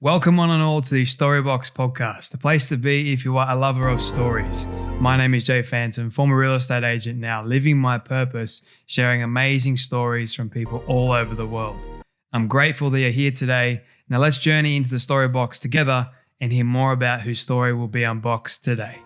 Welcome one and all to the Storybox podcast, the place to be if you are a lover of stories. My name is Jay Phantom, former real estate agent now, living my purpose, sharing amazing stories from people all over the world. I'm grateful that you're here today. Now let's journey into the Storybox together and hear more about whose story will be unboxed today.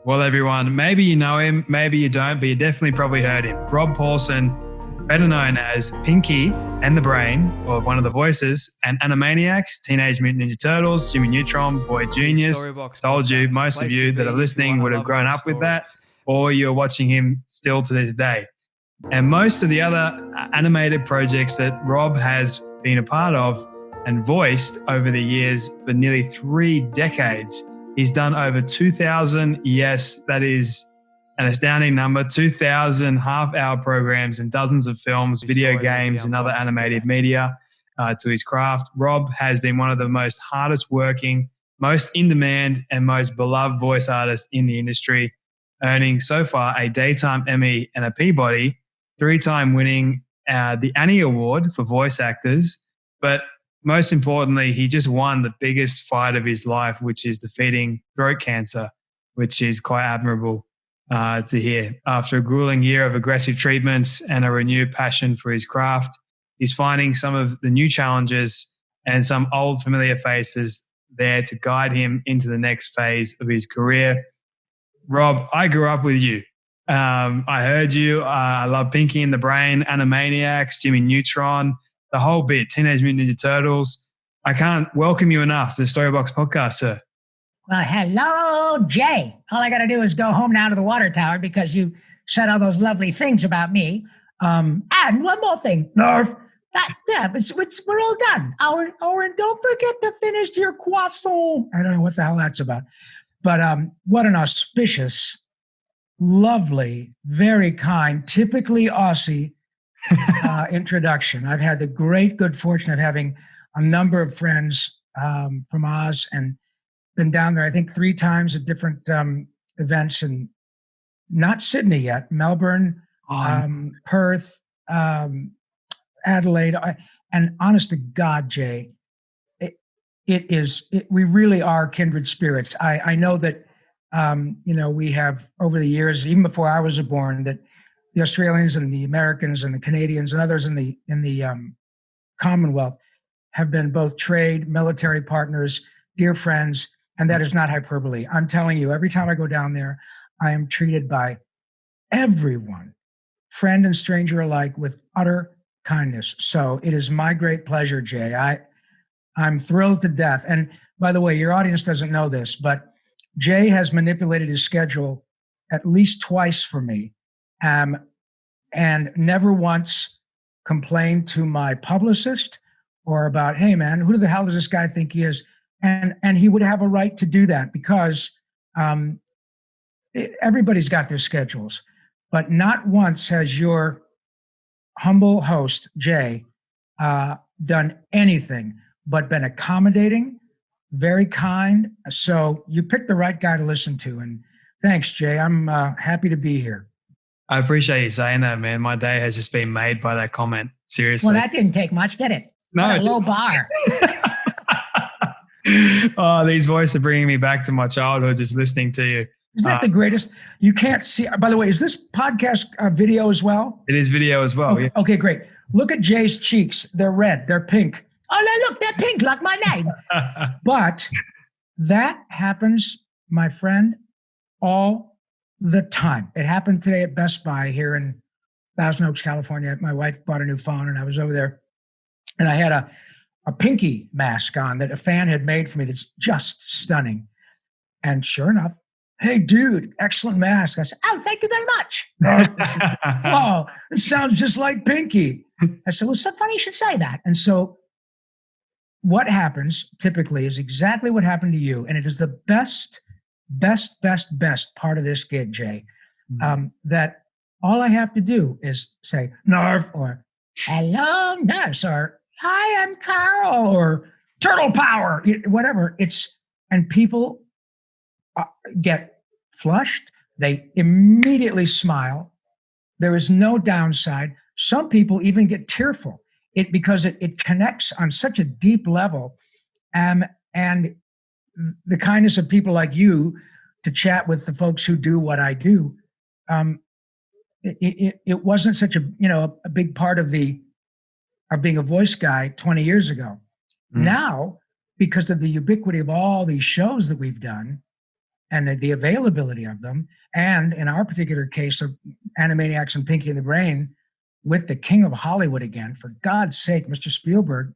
Well, everyone, maybe you know him, maybe you don't, but you definitely probably heard him. Rob Paulsen, better known as Pinky and the Brain, or one of the voices, and Animaniacs, Teenage Mutant Ninja Turtles, Jimmy Neutron, Boy Genius. Told you, most of you that are listening would have grown up with that, or you're watching him still to this day. And most of the other animated projects that Rob has been a part of and voiced over the years for nearly 3 decades, he's done over 2,000, yes, that is an astounding number, 2,000 half-hour programs and dozens of films, video games, and other animated media to his craft. Rob has been one of the most hardest working, most in-demand, and most beloved voice artists in the industry, earning so far a Daytime Emmy and a Peabody, 3-time winning the Annie Award for voice actors. But most importantly, he just won the biggest fight of his life, which is defeating throat cancer, which is quite admirable to hear. After a grueling year of aggressive treatments and a renewed passion for his craft, he's finding some of the new challenges and some old familiar faces there to guide him into the next phase of his career. Rob, I grew up with you. I heard you. I love Pinky and the Brain, Animaniacs, Jimmy Neutron, the whole bit, Teenage Mutant Ninja Turtles. I can't welcome you enough to the Storybox podcast, sir. Well, hello, Jay. All I got to do is go home now to the water tower because you said all those lovely things about me. And one more thing, Nerf. We're all done. And don't forget to finish your croissant. I don't know what the hell that's about. But what an auspicious, lovely, very kind, typically Aussie introduction. I've had the great good fortune of having a number of friends from Oz and been down there, I think 3 times at different events, and not Sydney yet, Melbourne, Perth, Adelaide. And honest to God, Jay, we really are kindred spirits. I know that, we have over the years, even before I was born, that the Australians and the Americans and the Canadians and others in the Commonwealth have been both trade, military partners, dear friends. And that is not hyperbole. I'm telling you, every time I go down there, I am treated by everyone, friend and stranger alike, with utter kindness. So it is my great pleasure, Jay. I'm thrilled to death. And by the way, your audience doesn't know this, but Jay has manipulated his schedule at least twice for me, and never once complained to my publicist or about, hey, man, who the hell does this guy think he is? And he would have a right to do that because everybody's got their schedules. But not once has your humble host, Jay, done anything but been accommodating, very kind. So you picked the right guy to listen to. And thanks, Jay. I'm happy to be here. I appreciate you saying that, man. My day has just been made by that comment. Seriously. Well, that didn't take much, did it? No. What a low bar. Oh, these voices are bringing me back to my childhood just listening to you. Isn't that the greatest? You can't see. By the way, is this podcast video as well? It is video as well. Okay, yeah. Okay, great. Look at Jay's cheeks. They're red. They're pink. Oh, look, they're pink like my name. But that happens, my friend, all the time. It happened today at Best Buy here in Thousand Oaks, California. My wife bought a new phone, and I was over there, and I had a Pinky mask on that a fan had made for me that's just stunning. And sure enough, hey, dude, excellent mask. I said, oh, thank you very much. Oh, it sounds just like Pinky. I said, well, so funny you should say that. And so what happens typically is exactly what happened to you. And it is the best part of this gig, Jay, that all I have to do is say, Narf, or hello, nurse, or hi, I'm Carl, or turtle power, whatever. And people get flushed. They immediately smile. There is no downside. Some people even get tearful because it connects on such a deep level And the kindness of people like you to chat with the folks who do what I do. It wasn't such a big part of being a voice guy 20 years ago. Now, because of the ubiquity of all these shows that we've done and the availability of them, and in our particular case of Animaniacs and Pinky and the Brain, with the king of Hollywood again, for God's sake, Mr. Spielberg,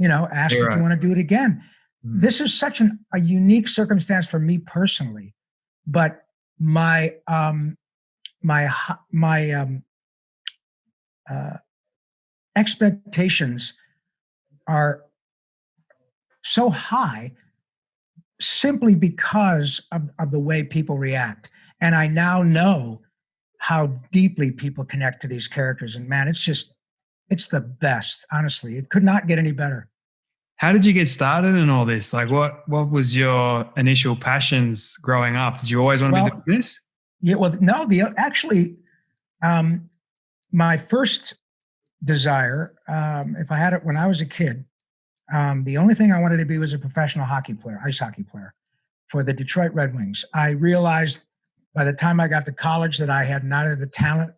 asked if you want to do it again. This is such a unique circumstance for me personally, but my expectations are so high simply because of the way people react. And I now know how deeply people connect to these characters. And man, it's the best, honestly. It could not get any better. How did you get started in all this? Like what was your initial passions growing up? Did you always want to be doing this? Yeah, well, no, my first desire, if I had it when I was a kid, the only thing I wanted to be was a professional hockey player, ice hockey player for the Detroit Red Wings. I realized by the time I got to college that I had neither the talent,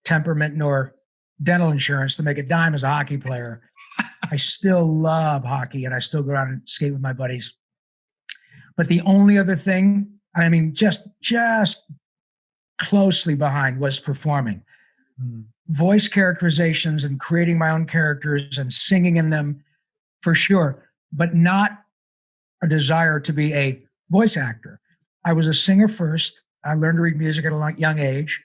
temperament, nor dental insurance to make a dime as a hockey player. I still love hockey and I still go around and skate with my buddies. But the only other thing, just closely behind, was performing. Voice characterizations and creating my own characters and singing in them, for sure, but not a desire to be a voice actor. I was a singer first. I learned to read music at a young age.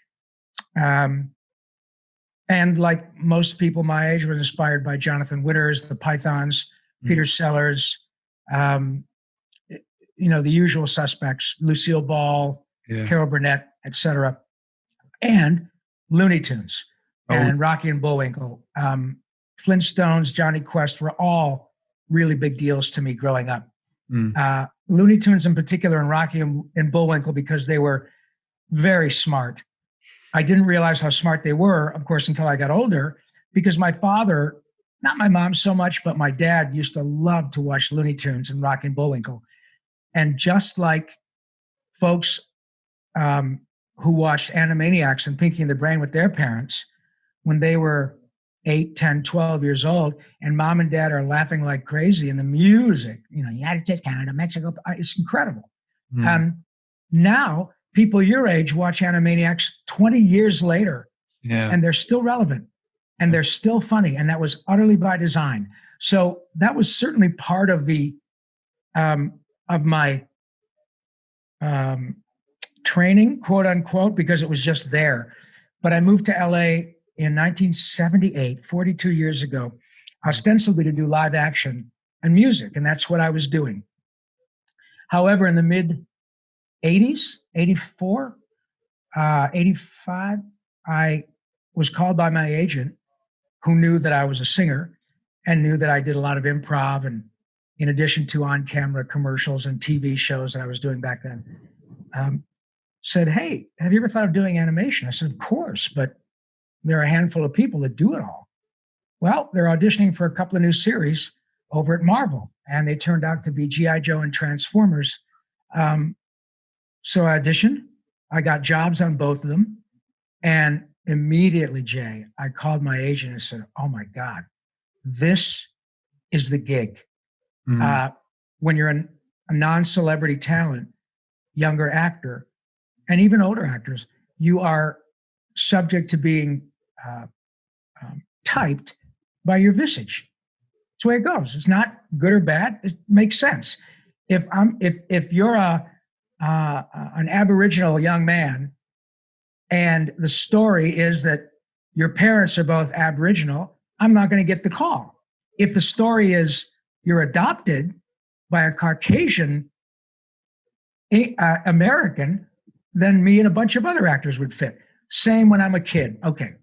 And like most people my age, was inspired by Jonathan Winters, the Pythons, Peter Sellers, the usual suspects, Lucille Ball, Carol Burnett, etc., and Looney Tunes and Rocky and Bullwinkle. Flintstones, Johnny Quest were all really big deals to me growing up. Looney Tunes in particular, and Rocky and Bullwinkle, because they were very smart. I didn't realize how smart they were, of course, until I got older, because my father, not my mom so much, but my dad used to love to watch Looney Tunes and Rocky and Bullwinkle. And just like folks who watched Animaniacs and Pinky and the Brain with their parents, when they were 8, 10, 12 years old, and mom and dad are laughing like crazy, and the music, United States, Canada, Mexico, it's incredible. Now, people your age watch Animaniacs 20 years later, and they're still relevant, and they're still funny, and that was utterly by design. So that was certainly part of my training, quote unquote, because it was just there. But I moved to LA in 1978, 42 years ago, ostensibly to do live action and music, and that's what I was doing. However, in the mid 80s, 84, 85, I was called by my agent, who knew that I was a singer and knew that I did a lot of improv, and in addition to on-camera commercials and TV shows that I was doing back then, said, "Hey, have you ever thought of doing animation?" I said, "Of course, but there are a handful of people that do it all." Well, they're auditioning for a couple of new series over at Marvel, and they turned out to be G.I. Joe and Transformers. So I auditioned. I got jobs on both of them. And immediately, Jay, I called my agent and said, "Oh my God, this is the gig." When you're a non-celebrity talent, younger actor, and even older actors, you are subject to being typed by your visage. It's the way it goes. It's not good or bad. It makes sense. If you're an Aboriginal young man, and the story is that your parents are both Aboriginal, I'm not going to get the call. If the story is you're adopted by a Caucasian American, then me and a bunch of other actors would fit. Same when I'm a kid. Okay.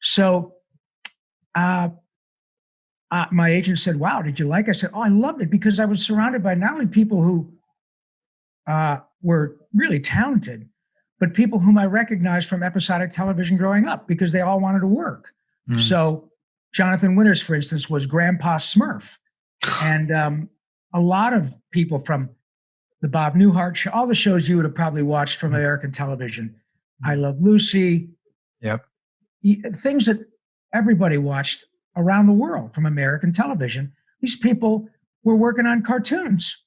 So my agent said, "Wow, did you like it?" I said, "Oh, I loved it," because I was surrounded by not only people who were really talented, but people whom I recognized from episodic television growing up, because they all wanted to work. So Jonathan Winters, for instance, was Grandpa Smurf. And a lot of people from the Bob Newhart show, all the shows you would have probably watched from American television. I Love Lucy. Yep. Things that everybody watched around the world from American television. These people were working on cartoons.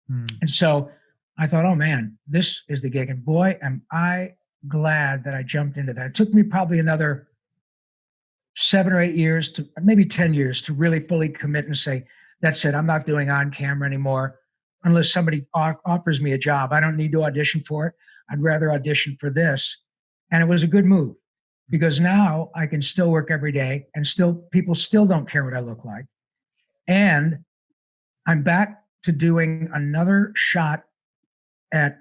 And so I thought, oh man, this is the gig. And boy, am I glad that I jumped into that. It took me probably another 7 or 8 years to maybe 10 years to really fully commit and say, that's it. I'm not doing on camera anymore unless somebody offers me a job. I don't need to audition for it. I'd rather audition for this. And it was a good move because now I can still work every day and people still don't care what I look like. And I'm back to doing another shot at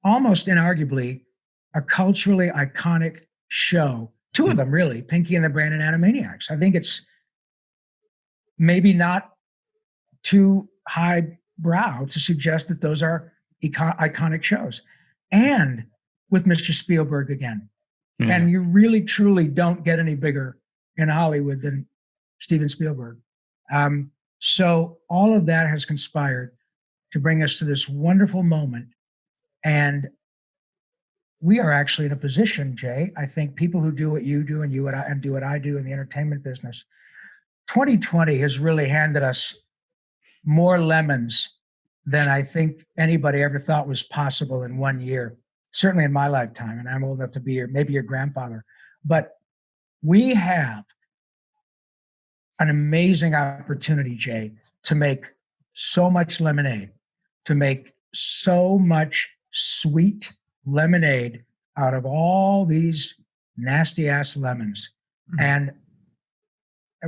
almost inarguably a culturally iconic show. Two of them, really, Pinky and the Brain and Animaniacs. I think it's maybe not too highbrow to suggest that those are iconic shows. And with Mr. Spielberg again. And you really, truly don't get any bigger in Hollywood than Steven Spielberg. So all of that has conspired to bring us to this wonderful moment. And we are actually in a position, Jay, I think people who do what you do and do what I do in the entertainment business, 2020 has really handed us more lemons than I think anybody ever thought was possible in 1 year, certainly in my lifetime. And I'm old enough to be maybe your grandfather. But we have an amazing opportunity, Jay, to make so much lemonade, to make so much sweet lemonade out of all these nasty ass lemons. And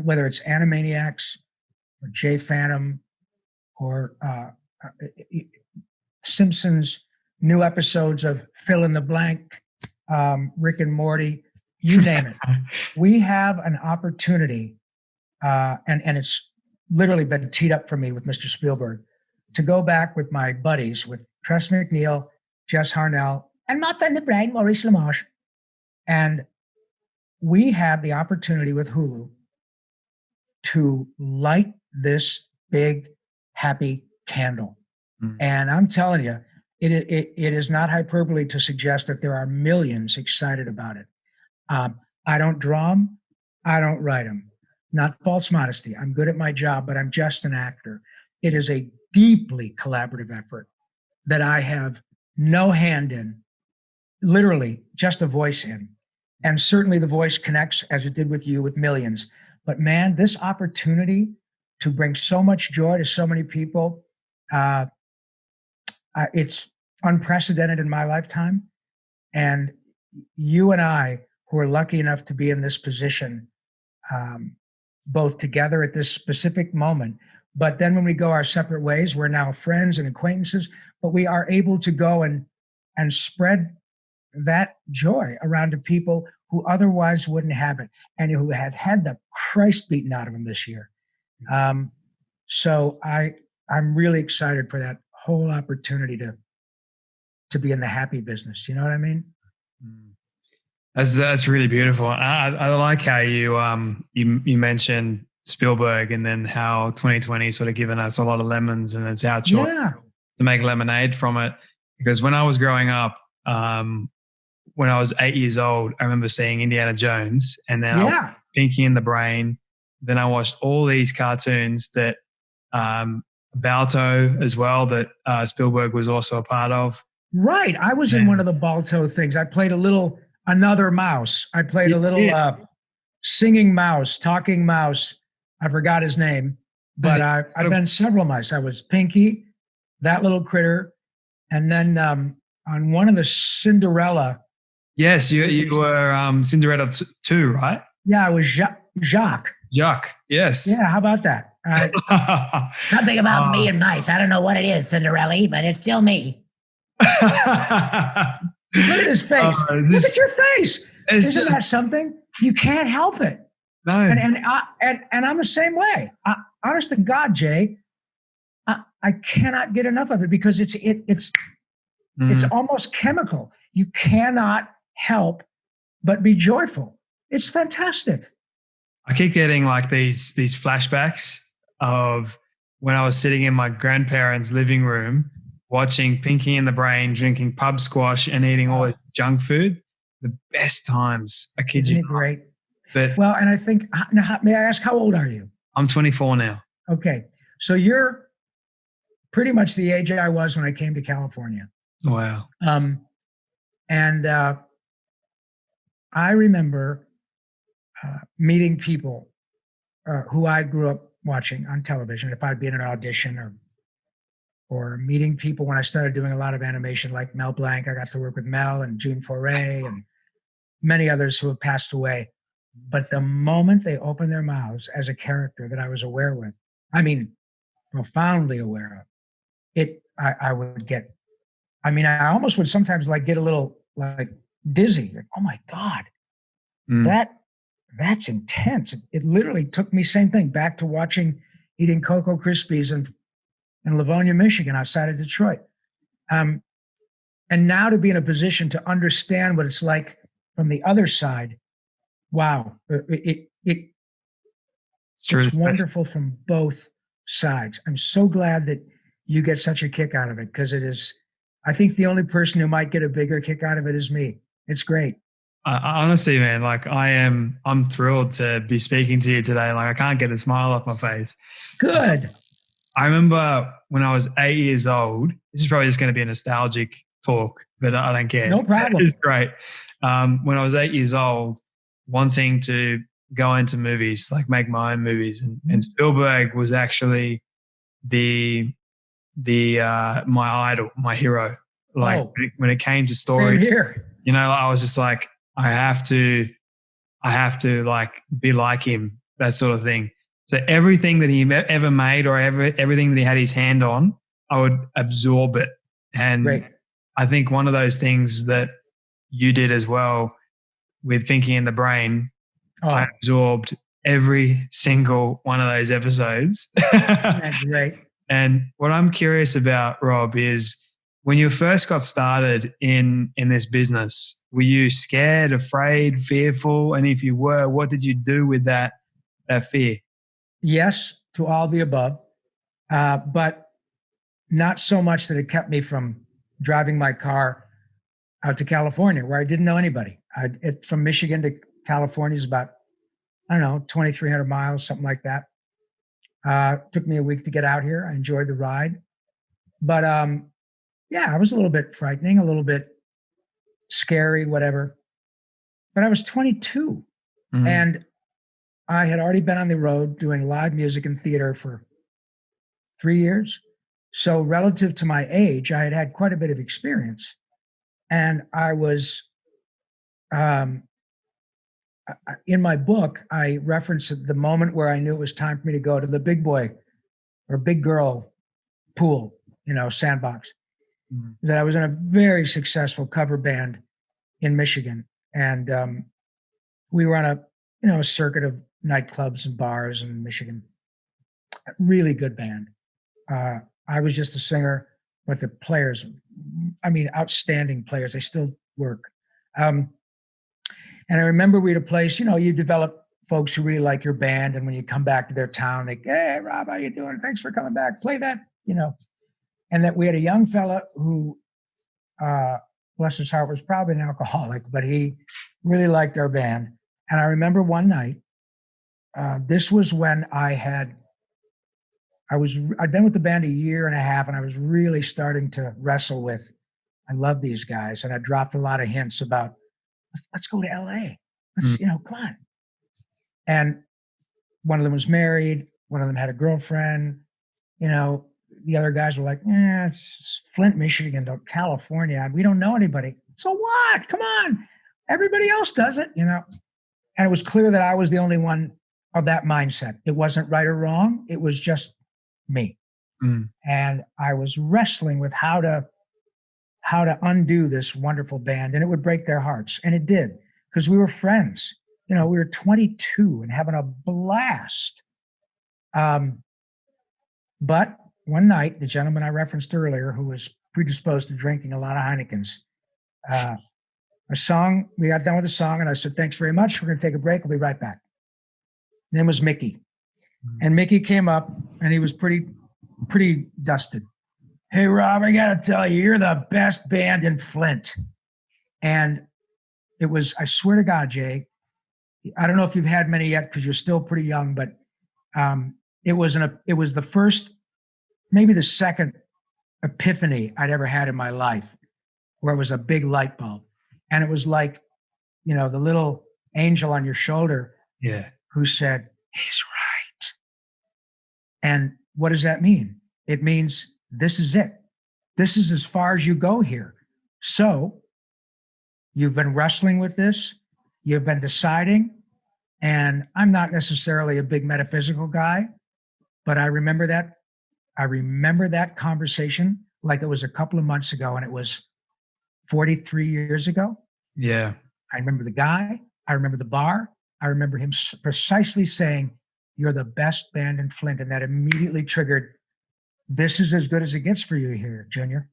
whether it's Animaniacs or Jay Phantom or Simpsons, new episodes of Fill in the Blank, Rick and Morty, you name it. We have an opportunity, and it's literally been teed up for me with Mr. Spielberg, to go back with my buddies, with Tress McNeil, Jess Harnell, and my friend the brain, Maurice LaMarche. And we have the opportunity with Hulu to light this big, happy candle. And I'm telling you, it is not hyperbole to suggest that there are millions excited about it. I don't draw them. I don't write them. Not false modesty. I'm good at my job, but I'm just an actor. It is a deeply collaborative effort that I have no hand in, literally just a voice in. And certainly the voice connects, as it did with you, with millions. But man, this opportunity to bring so much joy to so many people, it's unprecedented in my lifetime. And you and I, who are lucky enough to be in this position, both together at this specific moment, but then when we go our separate ways, we're now friends and acquaintances, but we are able to go and spread that joy around to people who otherwise wouldn't have it and who had the Christ beaten out of them this year. So I'm really excited for that whole opportunity to be in the happy business. You know what I mean? That's really beautiful. I like how you mentioned Spielberg and then how 2020 sort of given us a lot of lemons and it's our choice to make lemonade from it. Because when I was growing up, when I was 8 years old, I remember seeing Indiana Jones and then Pinky and the Brain. Then I watched all these cartoons that Balto as well that Spielberg was also a part of. Right. I was in one of the Balto things. I played another mouse. I played a little singing mouse, talking mouse. I forgot his name, but I've been several mice. I was Pinky, that little critter, and then on one of the Cinderella. Yes, you were Cinderella too, right? Yeah, I was Jacques. Jacques, yes. Yeah, how about that? Something about me and mice. I don't know what it is, Cinderella, but it's still me. Look at his face. Look at your face. Isn't that something? You can't help it. No. And I'm the same way. Honest to God, Jay, I cannot get enough of it because it's almost chemical. You cannot help but be joyful. It's fantastic. I keep getting like these flashbacks of when I was sitting in my grandparents' living room watching Pinky and the Brain, drinking pub squash and eating all this junk food. The best times. I kid Isn't you it great? But well, and I think, now, may I ask, how old are you? I'm 24 now. Okay. So you're pretty much the age I was when I came to California. Wow. And I remember meeting people who I grew up watching on television, if I'd been in an audition, or meeting people when I started doing a lot of animation, like Mel Blanc. I got to work with Mel and June Foray and many others who have passed away. But the moment they opened their mouths as a character that I was aware with, I mean, profoundly aware of it, I would get, I mean, I almost would sometimes like get a little like dizzy. Like, oh my God, that's intense. It literally took me, same thing, back to watching, eating Cocoa Krispies in Livonia, Michigan, outside of Detroit. And now to be in a position to understand what it's like from the other side, wow, it's wonderful from both sides. I'm so glad that you get such a kick out of it, because it is, I think the only person who might get a bigger kick out of it is me. It's great. Honestly, man, like I'm thrilled to be speaking to you today. Like I can't get a smile off my face. Good. I remember when I was 8 years old, this is probably just going to be a nostalgic talk, but I don't care. No problem. It's great. When I was 8 years old, wanting to go into movies, like make my own movies, and Spielberg was actually my idol, my hero. Like when it came to story, you know, I was just like, I have to like be like him, that sort of thing. So everything that he ever made, or everything that he had his hand on, I would absorb it. And I think one of those things that you did as well with Pinky and the Brain, I absorbed every single one of those episodes. That's great. And what I'm curious about, Rob, is when you first got started in this business, were you scared, afraid, fearful? And if you were, what did you do with that fear? Yes, to all the above, but not so much that it kept me from driving my car out to California, where I didn't know anybody. From Michigan to California is about, I don't know, 2,300 miles, something like that. Took me a week to get out here. I enjoyed the ride. But yeah, I was a little bit frightening, a little bit scary, whatever. But I was 22 and I had already been on the road doing live music and theater for 3 years. So relative to my age, I had had quite a bit of experience. And I was, in my book, I referenced the moment where I knew it was time for me to go to the big boy or big girl pool, you know, sandbox. That I was in a very successful cover band in Michigan. And we were on a circuit of nightclubs and bars in Michigan. A really good band. I was just a singer, but the players, I mean, outstanding players. They still work. And I remember we had a place, you know, you develop folks who really like your band. And when you come back to their town, they, hey, Rob, how you doing? Thanks for coming back. Play that, you know. And that we had a young fella who, bless his heart, was probably an alcoholic, but he really liked our band. And I remember one night, this was when I'd been with the band a year and a half, and I was really starting to wrestle with, I love these guys. And I dropped a lot of hints about, let's go to LA. Let's, you know, come on. And one of them was married. One of them had a girlfriend. You know, the other guys were like, it's Flint, Michigan to California. We don't know anybody. So what? Come on. Everybody else does it, you know. And it was clear that I was the only one of that mindset. It wasn't right or wrong. It was just me. And I was wrestling with how to undo this wonderful band, and it would break their hearts. And it did, because we were friends. You know, we were 22 and having a blast. But one night, the gentleman I referenced earlier, who was predisposed to drinking a lot of Heinekens, we got done with the song, and I said, thanks very much. We're going to take a break. We'll be right back. His name was Mickey. And Mickey came up, and he was pretty pretty dusted. Hey, Rob, I got to tell you, you're the best band in Flint. And it was, I swear to God, Jay, I don't know if you've had many yet because you're still pretty young, but it was the first, maybe the second epiphany I'd ever had in my life, where it was a big light bulb. And it was like, the little angel on your shoulder who said, he's right. And what does that mean? It means this is it. This is as far as you go here. So you've been wrestling with this. You've been deciding. And I'm not necessarily a big metaphysical guy, but I remember that conversation like it was a couple of months ago, and it was 43 years ago. Yeah. I remember the guy. I remember the bar. I remember him precisely saying, you're the best band in Flint. And that immediately triggered, this is as good as it gets for you here, Junior.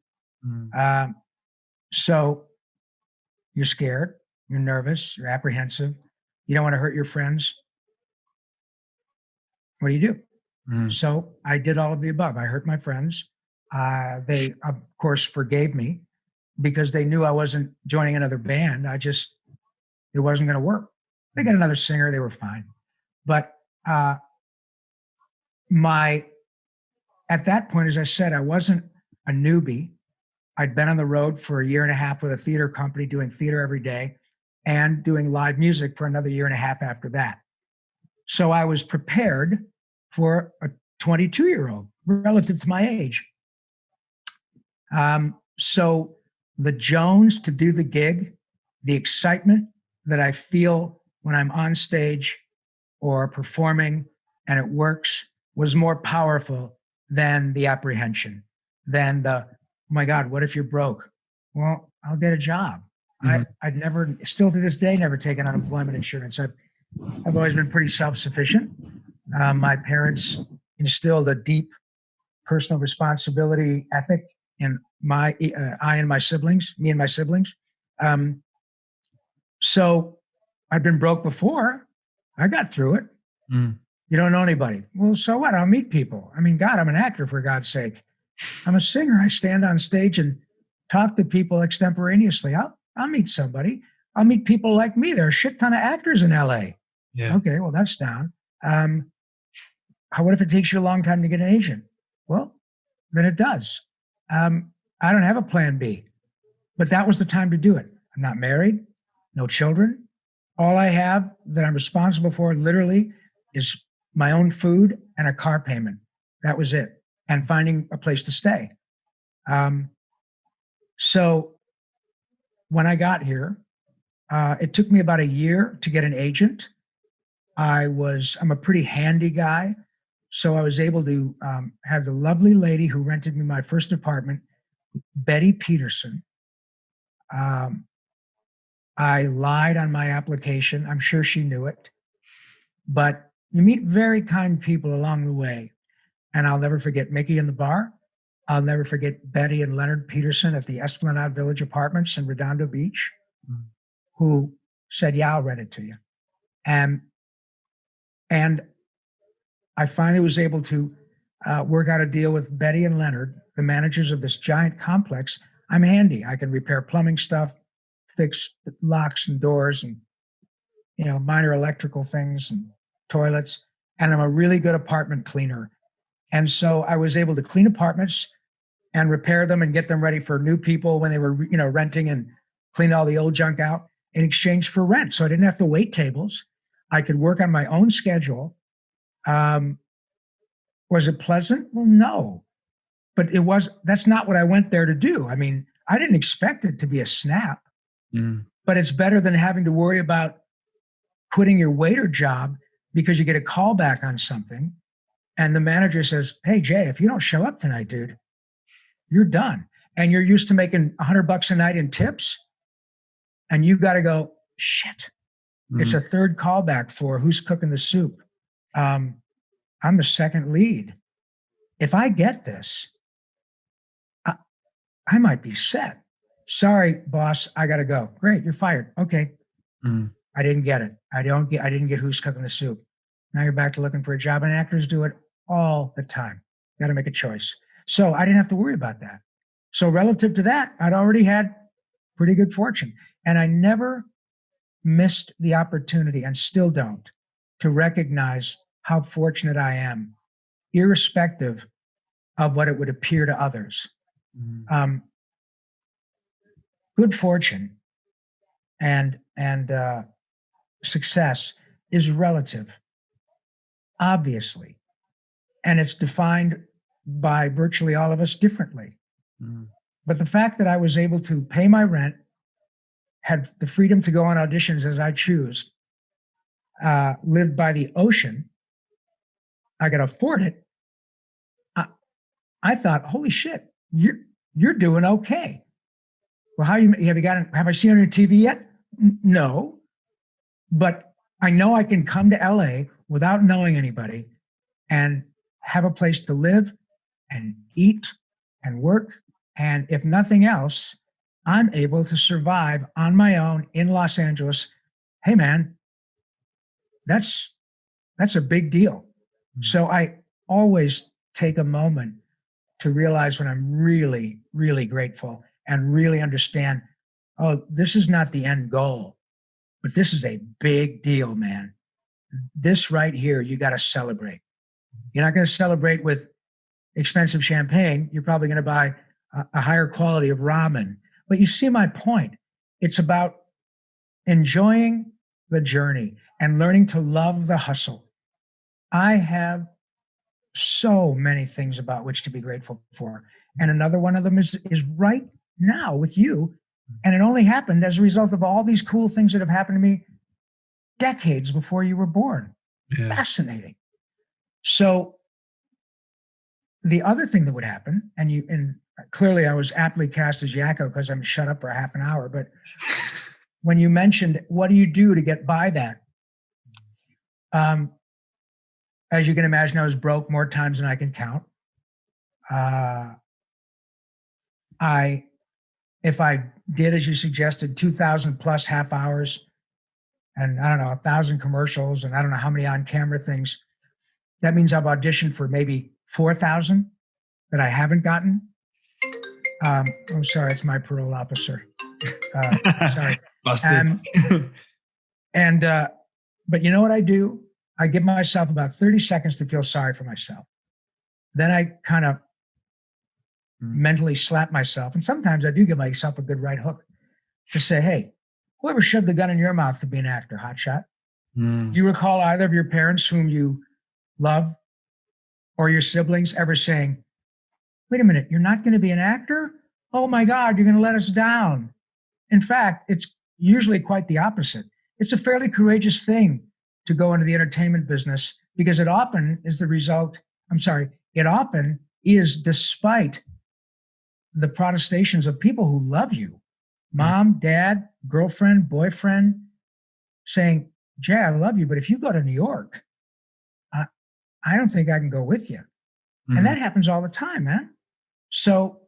So you're scared, you're nervous, you're apprehensive. You don't want to hurt your friends. What do? So I did all of the above. I hurt my friends. They, of course, forgave me because they knew I wasn't joining another band. It wasn't going to work. They got another singer. They were fine. But at that point, as I said, I wasn't a newbie. I'd been on the road for a year and a half with a theater company, doing theater every day and doing live music for another year and a half after that. So I was prepared for a 22-year-old relative to my age. So the Jones to do the gig, the excitement that I feel when I'm on stage or performing and it works was more powerful than the apprehension, than the, oh my God, what if you're broke? Well, I'll get a job. I'd never, still to this day, never taken unemployment insurance. I've always been pretty self-sufficient. My parents instilled a deep personal responsibility ethic in me and my siblings. So I've been broke before. I got through it. You don't know anybody. Well, so what? I'll meet people. I mean, God, I'm an actor, for God's sake. I'm a singer. I stand on stage and talk to people extemporaneously. I'll meet somebody. I'll meet people like me. There are a shit ton of actors in LA. Yeah. Okay, well, that's down. What if it takes you a long time to get an agent? Well, then it does. I don't have a plan B, but that was the time to do it. I'm not married, no children. All I have that I'm responsible for literally is my own food and a car payment. That was it. And finding a place to stay. So when I got here, it took me about a year to get an agent. I'm a pretty handy guy. So I was able to have the lovely lady who rented me my first apartment, Betty Peterson. I lied on my application. I'm sure she knew it. But you meet very kind people along the way. And I'll never forget Mickey in the bar. I'll never forget Betty and Leonard Peterson at the Esplanade Village Apartments in Redondo Beach, who said, yeah, I'll rent it to you. And I finally was able to work out a deal with Betty and Leonard, the managers of this giant complex. I'm handy. I can repair plumbing stuff, fix locks and doors and, minor electrical things and toilets. And I'm a really good apartment cleaner. And so I was able to clean apartments and repair them and get them ready for new people when they were, renting, and clean all the old junk out in exchange for rent. So I didn't have to wait tables. I could work on my own schedule. Was it pleasant? Well, no, but that's not what I went there to do. I mean, I didn't expect it to be a snap, but it's better than having to worry about quitting your waiter job because you get a call back on something. And the manager says, hey, Jay, if you don't show up tonight, dude, you're done. And you're used to making $100 a night in tips. And you got to go, shit. It's a third callback for who's cooking the soup. I'm the second lead. If I get this, I might be set. Sorry, boss, I got to go. Great, you're fired. Okay. I didn't get it. I didn't get who's cooking the soup. Now you're back to looking for a job, and actors do it all the time. Got to make a choice. So I didn't have to worry about that. So relative to that, I'd already had pretty good fortune. And I never missed the opportunity, and still don't, to recognize how fortunate I am, irrespective of what it would appear to others. Good fortune and success is relative, obviously, and it's defined by virtually all of us differently. But the fact that I was able to pay my rent, had the freedom to go on auditions as I choose, lived by the ocean, I could afford it. I thought, holy shit, you're doing okay. Well, have I seen on your TV yet? No, but I know I can come to LA without knowing anybody and have a place to live and eat and work. And if nothing else, I'm able to survive on my own in Los Angeles. Hey, man, that's a big deal. So I always take a moment to realize when I'm really, really grateful and really understand, oh, this is not the end goal, but this is a big deal, man. This right here, you got to celebrate. You're not going to celebrate with expensive champagne. You're probably going to buy a higher quality of ramen. But you see my point. It's about enjoying the journey and learning to love the hustle. I have so many things about which to be grateful for. And another one of them is right now with you. And it only happened as a result of all these cool things that have happened to me decades before you were born. Yeah. Fascinating. So the other thing that would happen, and clearly I was aptly cast as Yakko because I'm shut up for a half an hour, but when you mentioned, what do you do to get by that? As you can imagine, I was broke more times than I can count. If I did, as you suggested, 2,000 plus half hours and I don't know, 1,000 commercials and I don't know how many on-camera things, that means I've auditioned for maybe 4,000 that I haven't gotten. I'm sorry, it's my parole officer. Sorry. Busted. But you know what I do? I give myself about 30 seconds to feel sorry for myself. Then I kind of mentally slap myself. And sometimes I do give myself a good right hook to say, hey, whoever shoved the gun in your mouth to be an actor, hotshot? Do you recall either of your parents whom you love or your siblings ever saying, wait a minute, you're not going to be an actor? Oh my God, you're going to let us down. In fact, it's usually quite the opposite. It's a fairly courageous thing to go into the entertainment business because it often is it often is despite the protestations of people who love you, mom, dad, girlfriend, boyfriend, saying, Jay, I love you, but if you go to New York, I don't think I can go with you. And that happens all the time, man. So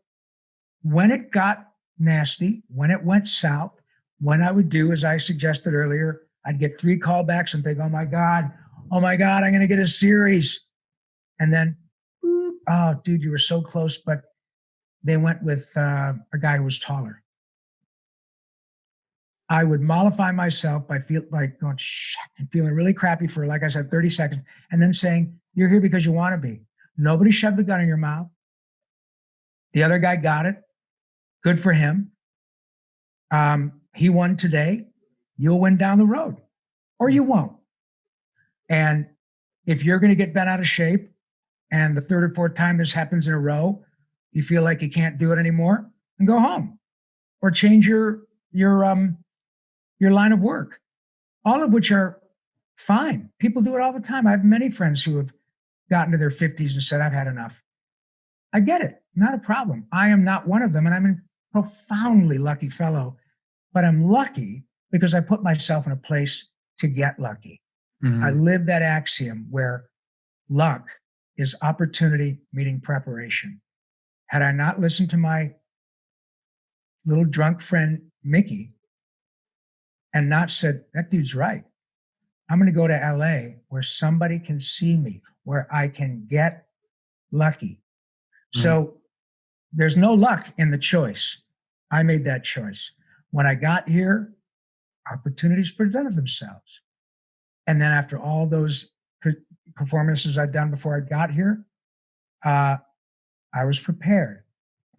when it got nasty, when it went south, when I would do, as I suggested earlier, I'd get 3 callbacks and think, oh my God, I'm going to get a series. And then, oh, dude, you were so close, but they went with a guy who was taller. I would mollify myself by going, shit, and feeling really crappy for, like I said, 30 seconds, and then saying, you're here because you want to be. Nobody shoved the gun in your mouth. The other guy got it. Good for him. He won today. You'll win down the road, or you won't. And if you're going to get bent out of shape, and the 3rd or 4th time this happens in a row, you feel like you can't do it anymore, and go home, or change your line of work. All of which are fine. People do it all the time. I have many friends who have gotten to their 50s and said, I've had enough. I get it. Not a problem. I am not one of them, and I'm a profoundly lucky fellow, but I'm lucky because I put myself in a place to get lucky. I live that axiom where luck is opportunity meeting preparation. Had I not listened to my little drunk friend, Mickey, and not said, that dude's right. I'm going to go to LA where somebody can see me, where I can get lucky. So there's no luck in the choice. I made that choice. When I got here, opportunities presented themselves. And then after all those performances I'd done before I got here, I was prepared.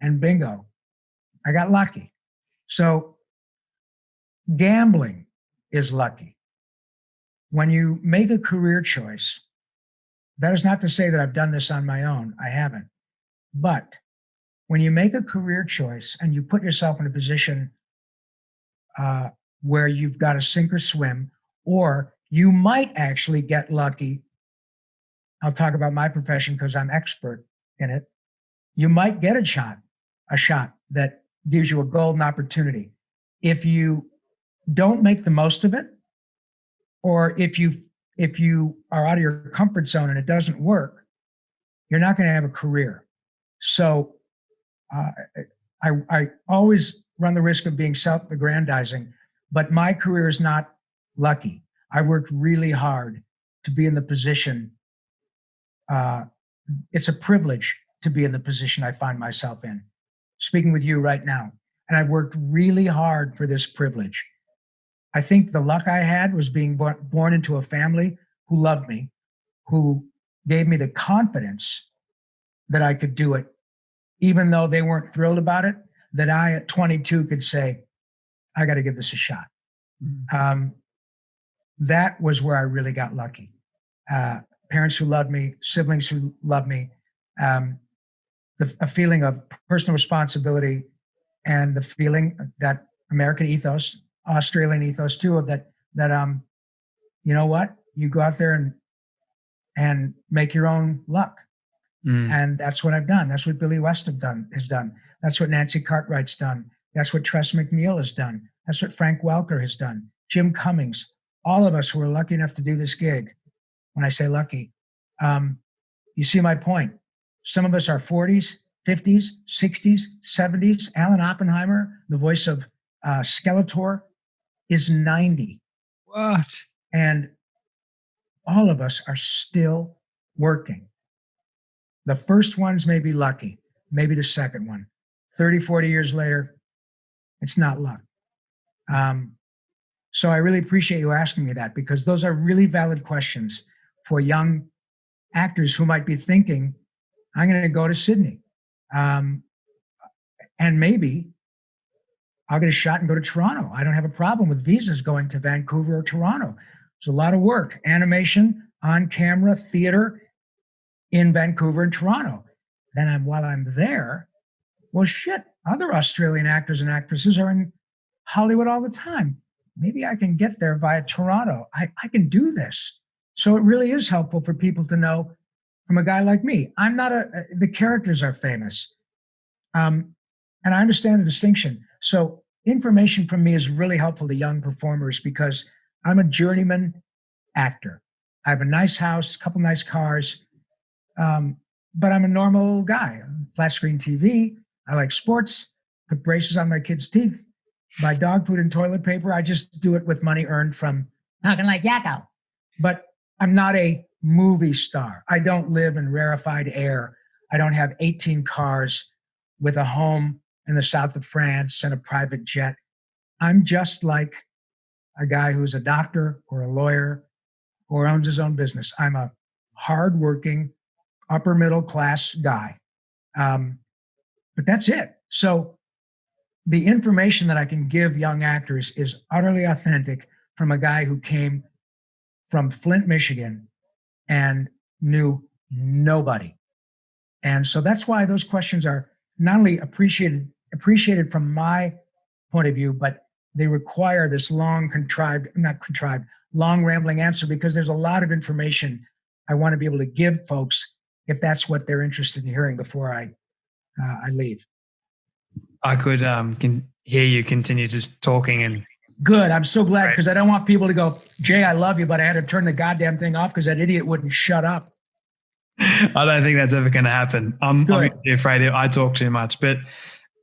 And bingo, I got lucky. So gambling is lucky. When you make a career choice, that is not to say that I've done this on my own. I haven't. But when you make a career choice and you put yourself in a position where you've got to sink or swim, or you might actually get lucky. I'll talk about my profession because I'm expert in it. You might get a shot that gives you a golden opportunity. If you don't make the most of it, or if you are out of your comfort zone and it doesn't work, you're not going to have a career. So I always run the risk of being self-aggrandizing, but my career is not lucky. I worked really hard to be in the position. It's a privilege to be in the position I find myself in, speaking with you right now. And I've worked really hard for this privilege. I think the luck I had was being born into a family who loved me, who gave me the confidence that I could do it, even though they weren't thrilled about it, that I at 22 could say, I got to give this a shot. That was where I really got lucky. Parents who loved me, siblings who loved me, a feeling of personal responsibility, and the feeling that American ethos, Australian ethos too, of that you know what, you go out there and make your own luck. And that's what I've done. That's what Billy West has done. That's what Nancy Cartwright's done. That's what Tress MacNeille has done. That's what Frank Welker has done. Jim Cummings, all of us who are lucky enough to do this gig. When I say lucky, you see my point. Some of us are 40s, 50s, 60s, 70s. Alan Oppenheimer, the voice of Skeletor, is 90. What? And all of us are still working. The first ones may be lucky, maybe the second one. 30, 40 years later, it's not luck. So I really appreciate you asking me that, because those are really valid questions for young actors who might be thinking, I'm going to go to Sydney. And maybe I'll get a shot and go to Toronto. I don't have a problem with visas going to Vancouver or Toronto. It's a lot of work, animation, on camera, theater in Vancouver and Toronto. Then while I'm there, well, shit, other Australian actors and actresses are in Hollywood all the time. Maybe I can get there via Toronto. I can do this. So it really is helpful for people to know from a guy like me. I'm not the characters are famous. And I understand the distinction. So information from me is really helpful to young performers, because I'm a journeyman actor. I have a nice house, a couple nice cars, but I'm a normal guy. Flat screen TV. I like sports, put braces on my kids' teeth, buy dog food and toilet paper. I just do it with money earned from Talking like Yakko. But I'm not a movie star. I don't live in rarefied air. I don't have 18 cars with a home in the south of France and a private jet. I'm just like a guy who's a doctor or a lawyer or owns his own business. I'm a hardworking, upper middle class guy. But that's it. So the information that I can give young actors is utterly authentic from a guy who came from Flint, Michigan, and knew nobody. And so that's why those questions are not only appreciated from my point of view, but they require this long rambling answer, because there's a lot of information I want to be able to give folks if that's what they're interested in hearing before I leave. I could can hear you continue just talking and. Good. I'm so glad, because I don't want people to go, Jay, I love you, but I had to turn the goddamn thing off because that idiot wouldn't shut up. I don't think that's ever going to happen. I'm afraid I talk too much. But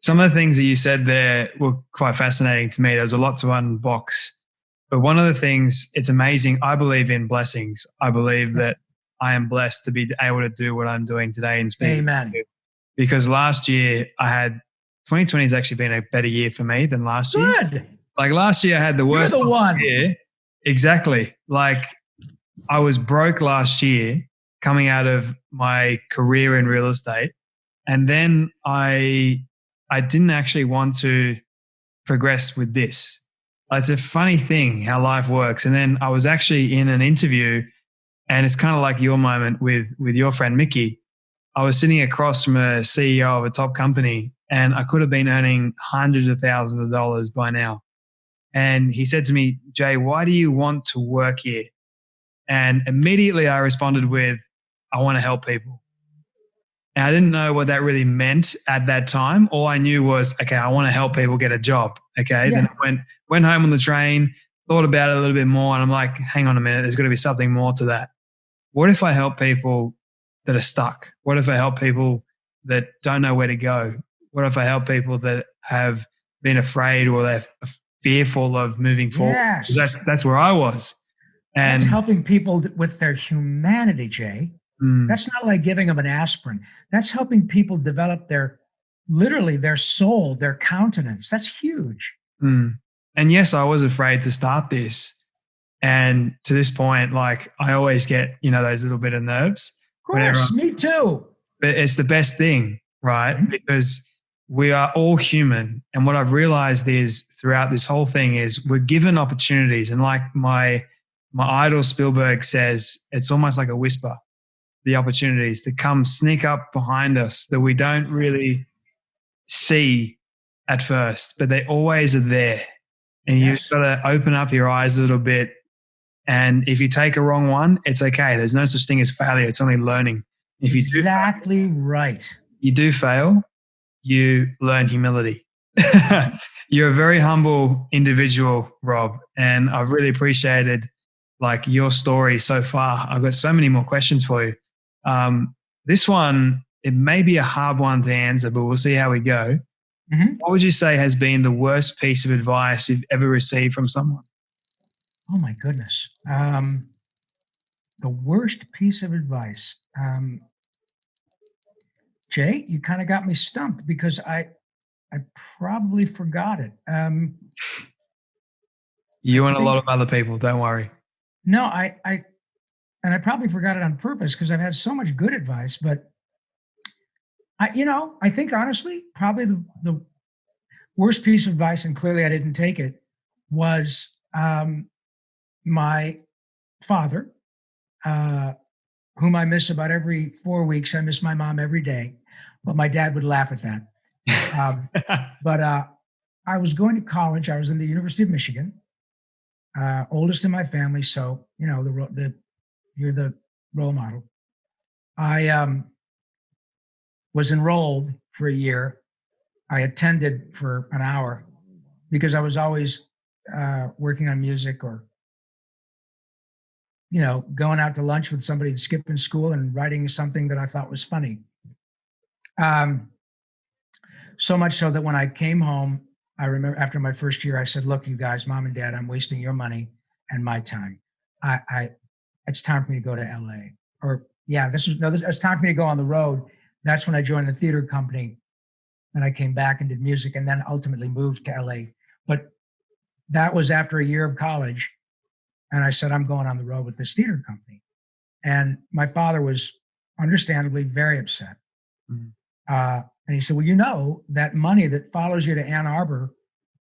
some of the things that you said there were quite fascinating to me. There's a lot to unbox. But one of the things, it's amazing. I believe in blessings. I believe that I am blessed to be able to do what I'm doing today and speak. Amen. Because last year 2020 has actually been a better year for me than last year. Good. Like last year I had the worst You're the one. year. Exactly. Like I was broke last year coming out of my career in real estate. And then I didn't actually want to progress with this. It's a funny thing how life works. And then I was actually in an interview, and it's kind of like your moment with your friend Mickey. I was sitting across from a CEO of a top company, and I could have been earning hundreds of thousands of dollars by now. And he said to me, Jay, why do you want to work here? And immediately I responded with, I want to help people. And I didn't know what that really meant at that time. All I knew was, okay, I want to help people get a job. Okay. Yeah. Then I went home on the train, thought about it a little bit more, and I'm like, hang on a minute, there's got to be something more to that. What if I help people that are stuck? What if I help people that don't know where to go? What if I help people that have been afraid or they're fearful of moving forward? Yes. That's where I was. And that's helping people with their humanity, Jay. That's not like giving them an aspirin. That's helping people develop literally their soul, their countenance. That's huge. And yes, I was afraid to start this. And to this point, like I always get, those little bit of nerves. Of course, me too. But it's the best thing, right? Mm-hmm. Because we are all human. And what I've realized is throughout this whole thing is we're given opportunities. And like my idol Spielberg says, it's almost like a whisper. The opportunities that come sneak up behind us that we don't really see at first, but they always are there. And You've got to open up your eyes a little bit. And if you take a wrong one, it's okay. There's no such thing as failure. It's only learning. If you exactly right. You do fail, you learn humility. You're a very humble individual, Rob, and I've really appreciated like your story so far. I've got so many more questions for you. This one, it may be a hard one to answer, but we'll see how we go. Mm-hmm. What would you say has been the worst piece of advice you've ever received from someone? Oh my goodness. The worst piece of advice. Jay, you kind of got me stumped because I probably forgot it. You and a lot of other people, don't worry. No, I probably forgot it on purpose because I've had so much good advice, but I think honestly, probably the worst piece of advice, and clearly I didn't take it, was my father, whom I miss about every 4 weeks. I miss my mom every day, but my dad would laugh at that. But I was going to college. I was in the University of Michigan, oldest in my family. So, you're the role model. I was enrolled for a year. I attended for an hour because I was always working on music or, going out to lunch with somebody and skipping school and writing something that I thought was funny. So much so that when I came home, I remember after my first year, I said, look, you guys, mom and dad, I'm wasting your money and my time. It's time for me to go to LA. It's time for me to go on the road. That's when I joined the theater company. And I came back and did music and then ultimately moved to LA. But that was after a year of college. And I said, I'm going on the road with this theater company. And my father was understandably very upset. Mm-hmm. And he said, well, that money that follows you to Ann Arbor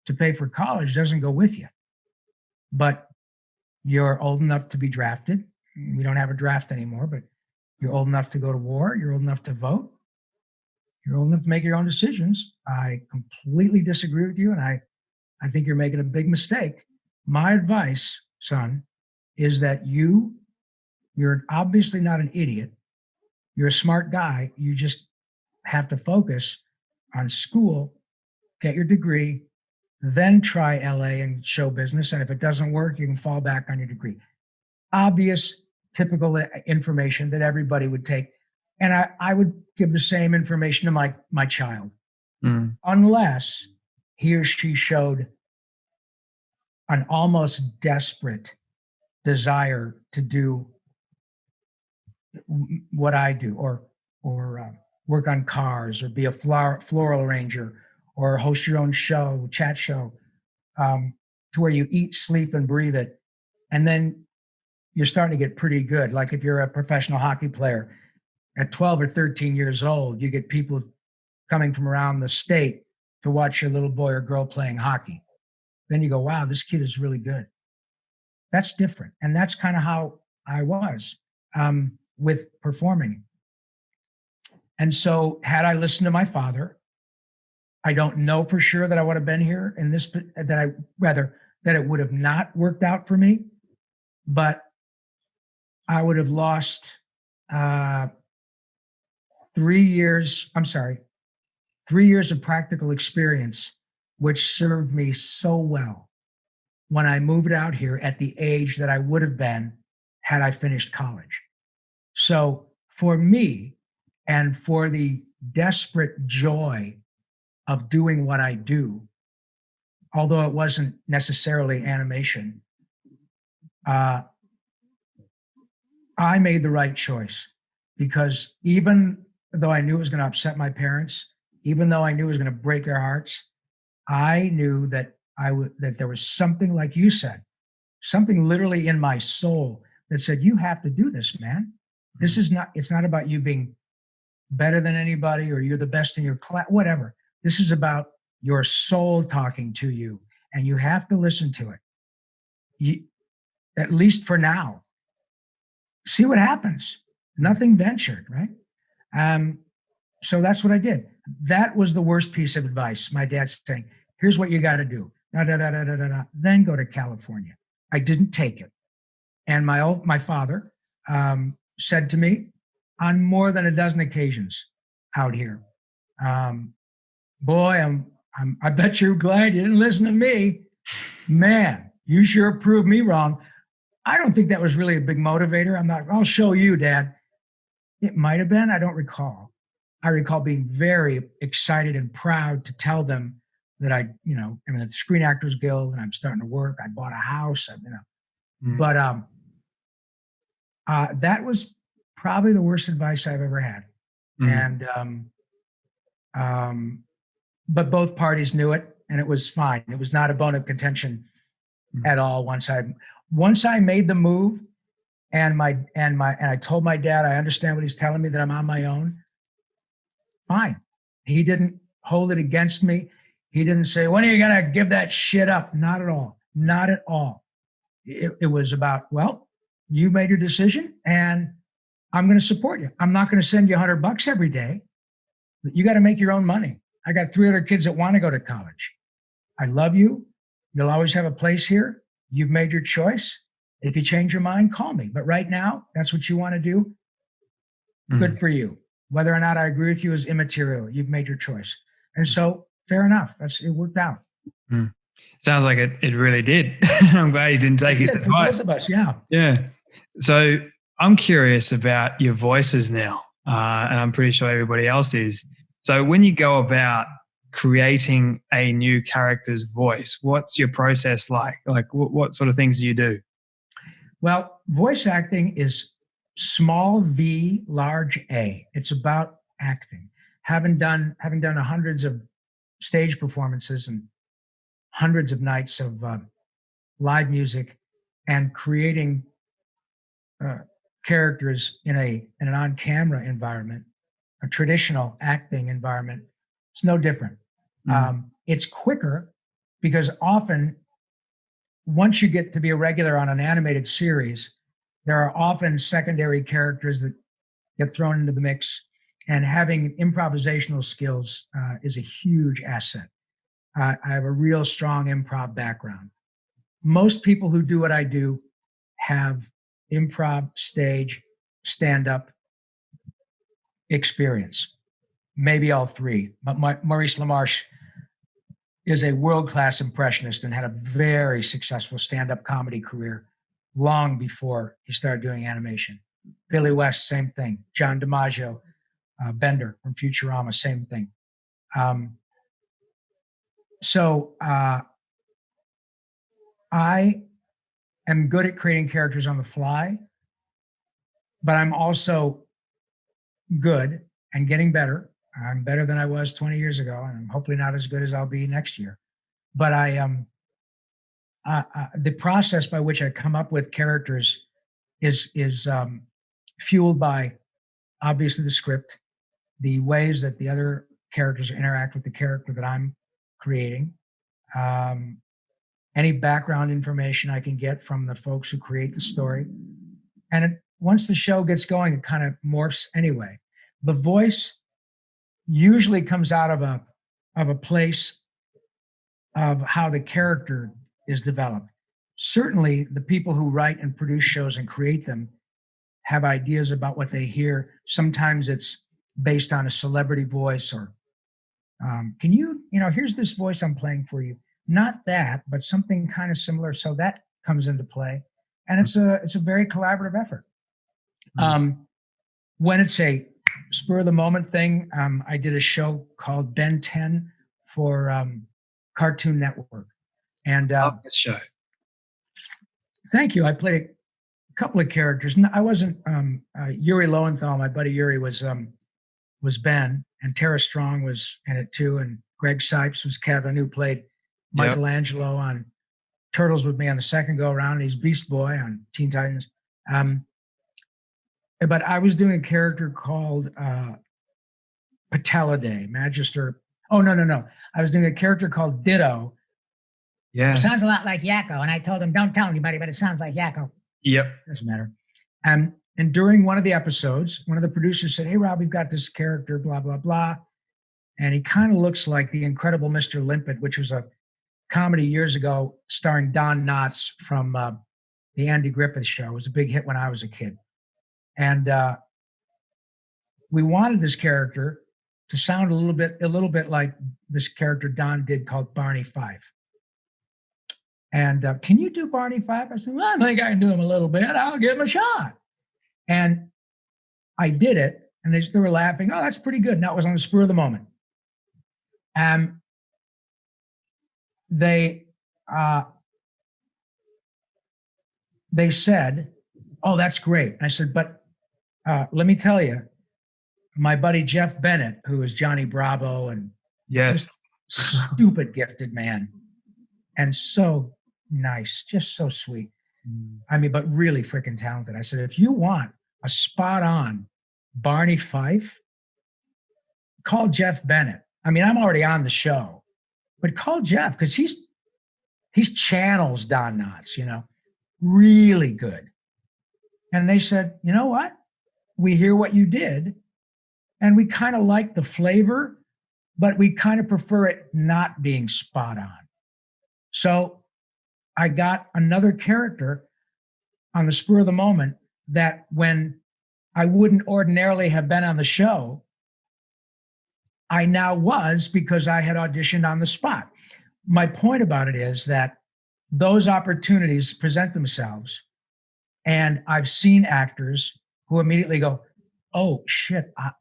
to pay for college doesn't go with you. But you're old enough to be drafted. We don't have a draft anymore, but you're old enough to go to war. You're old enough to vote. You're old enough to make your own decisions. I completely disagree with you, and I think you're making a big mistake. My advice, son, is that you're obviously not an idiot. You're a smart guy. You just have to focus on school, get your degree, then try LA and show business. And if it doesn't work, you can fall back on your degree. Obvious, typical information that everybody would take. And I would give the same information to my child, unless he or she showed an almost desperate desire to do what I do, or work on cars, or be a floral arranger, or host your own show, chat show, to where you eat, sleep, and breathe it. And then you're starting to get pretty good. Like if you're a professional hockey player at 12 or 13 years old, you get people coming from around the state to watch your little boy or girl playing hockey. Then you go, wow, this kid is really good. That's different. And that's kind of how I was with performing. And so had I listened to my father, I don't know for sure that I would have been here in this, that it would have not worked out for me, but I would have lost 3 years of practical experience, which served me so well when I moved out here at the age that I would have been had I finished college. So for me, and for the desperate joy of doing what I do, although it wasn't necessarily animation, I made the right choice, because even though I knew it was going to upset my parents, even though I knew it was going to break their hearts, I knew that that there was something, like you said, something literally in my soul that said, you have to do this, man. This is not, it's not about you being better than anybody or you're the best in your class, whatever. This is about your soul talking to you, and you have to listen to it. At least for now. See what happens. Nothing ventured, right? So that's what I did. That was the worst piece of advice. My dad saying, here's what you got to do. Then go to California. I didn't take it. And my father said to me on more than a dozen occasions out here, boy, I bet you're glad you didn't listen to me. Man, you sure proved me wrong. I don't think that was really a big motivator. I'll show you, Dad. It might have been, I don't recall. I recall being very excited and proud to tell them that I'm in the Screen Actors Guild and I'm starting to work. I bought a house, But that was probably the worst advice I've ever had. And, but both parties knew it, and it was fine. It was not a bone of contention at all. Once I made the move, and I told my dad, I understand what he's telling me, that I'm on my own. Fine. He didn't hold it against me. He didn't say, when are you going to give that shit up? Not at all. Not at all. It was about, well, you made your decision and I'm going to support you. I'm not going to send you $100 every day. You got to make your own money. I got 3 other kids that want to go to college. I love you. You'll always have a place here. You've made your choice. If you change your mind, call me. But right now, that's what you want to do. Good for you. Whether or not I agree with you is immaterial. You've made your choice. And so, fair enough. It worked out. Sounds like it really did. I'm glad you didn't take his advice. Both of us, yeah. Yeah. So I'm curious about your voices now, and I'm pretty sure everybody else is. So when you go about creating a new character's voice, what's your process like? Like what sort of things do you do? Well, voice acting is small V, large A. It's about acting. Having done hundreds of stage performances and hundreds of nights of live music, and creating characters in an on-camera environment, a traditional acting environment, it's no different. It's quicker because often, once you get to be a regular on an animated series, there are often secondary characters that get thrown into the mix, and having improvisational skills is a huge asset. I have a real strong improv background. Most people who do what I do have improv, stage, stand-up experience, maybe all 3. But Maurice LaMarche is a world-class impressionist and had a very successful stand-up comedy career long before he started doing animation. Billy West, same thing. John DiMaggio, Bender from Futurama, same thing. So I am good at creating characters on the fly. but I'm also good and getting better. I'm better than I was 20 years ago, and I'm hopefully not as good as I'll be next year. But the process by which I come up with characters is fueled by obviously the script, the ways that the other characters interact with the character that I'm creating, any background information I can get from the folks who create the story. And once the show gets going, it kind of morphs anyway. The voice usually comes out of a place of how the character is developed. Certainly, the people who write and produce shows and create them have ideas about what they hear. Sometimes it's based on a celebrity voice, or can you here's this voice I'm playing for you. Not that, but something kind of similar. So that comes into play, and it's a very collaborative effort. When it's a spur of the moment thing, I did a show called Ben 10 for Cartoon Network, and Love this show. Thank you. I played a couple of characters. I wasn't Yuri Lowenthal. My buddy Yuri was Ben, and Tara Strong was in it too, and Greg Sipes was Kevin, who played Michelangelo on Turtles with me on the second go around. And he's Beast Boy on Teen Titans. But I was doing a character called Patelidae, Magister. Oh, no. I was doing a character called Ditto. Yeah. It sounds a lot like Yakko. And I told him, don't tell anybody, but it sounds like Yakko. Yep. Doesn't matter. And during one of the episodes, one of the producers said, "Hey, Rob, we've got this character, blah, blah, blah. And he kind of looks like the Incredible Mr. Limpet," which was a comedy years ago starring Don Knotts from the Andy Griffith Show. It was a big hit when I was a kid. And we wanted this character to sound a little bit like this character Don did called Barney Fife. And can you do Barney Fife? I said, "Well, I think I can do him a little bit. I'll give him a shot." And I did it, and they were laughing. "Oh, that's pretty good." Now it was on the spur of the moment. They said, "Oh, that's great." I said, "But let me tell you, my buddy Jeff Bennett, who is Johnny Bravo and just stupid gifted man, and so nice, just so sweet. I mean, but really freaking talented." I said, "If you want a spot on Barney Fife, call Jeff Bennett. I mean, I'm already on the show, but call Jeff, because he's channels Don Knotts, really good." And they said, "You know what? We hear what you did, and we kind of like the flavor, but we kind of prefer it not being spot on." So I got another character on the spur of the moment that, when I wouldn't ordinarily have been on the show, I now was, because I had auditioned on the spot. My point about it is that those opportunities present themselves, and I've seen actors who immediately go, "Oh shit, I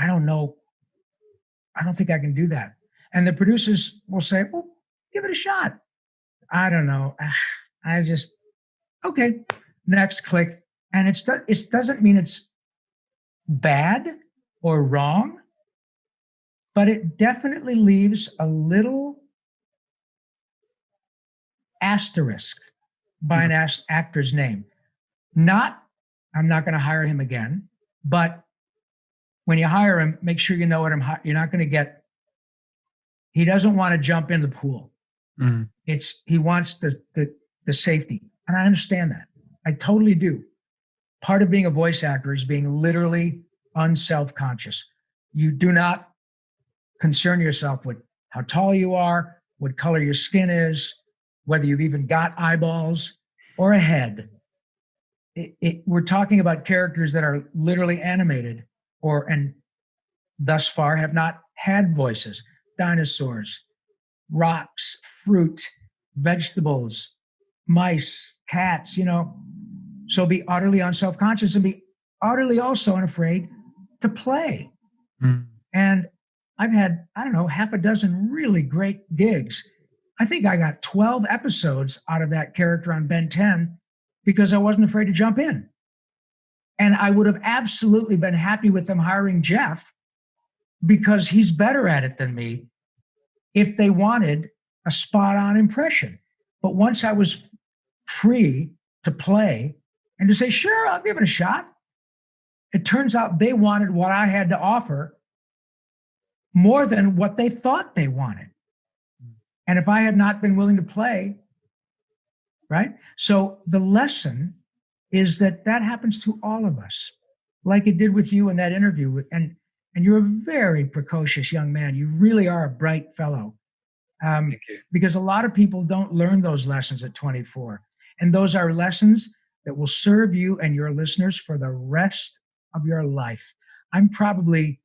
don't know. I don't think I can do that." And the producers will say, "Well, give it a shot." "I don't know. I just, okay, next, click." And it doesn't mean it's bad or wrong, but it definitely leaves a little asterisk by an actor's name. I'm not going to hire him again, but when you hire him, make sure you know what you're not going to get. He doesn't want to jump in the pool. He wants the safety. And I understand that. I totally do. Part of being a voice actor is being literally unself-conscious. You do not concern yourself with how tall you are, what color your skin is, whether you've even got eyeballs or a head. We're talking about characters that are literally animated and thus far have not had voices. Dinosaurs, rocks, fruit, vegetables, mice, cats, So be utterly unself-conscious and be utterly also unafraid to play. And I've had, half a dozen really great gigs. I think I got 12 episodes out of that character on Ben 10 because I wasn't afraid to jump in. And I would have absolutely been happy with them hiring Jeff because he's better at it than me if they wanted a spot on impression. But once I was free to play and to say, sure, I'll give it a shot, it turns out they wanted what I had to offer more than what they thought they wanted. And if I had not been willing to play, right? So the lesson is that happens to all of us, like it did with you in that interview. And you're a very precocious young man. You really are a bright fellow. Thank you. Because a lot of people don't learn those lessons at 24. And those are lessons that will serve you and your listeners for the rest of your life. I'm probably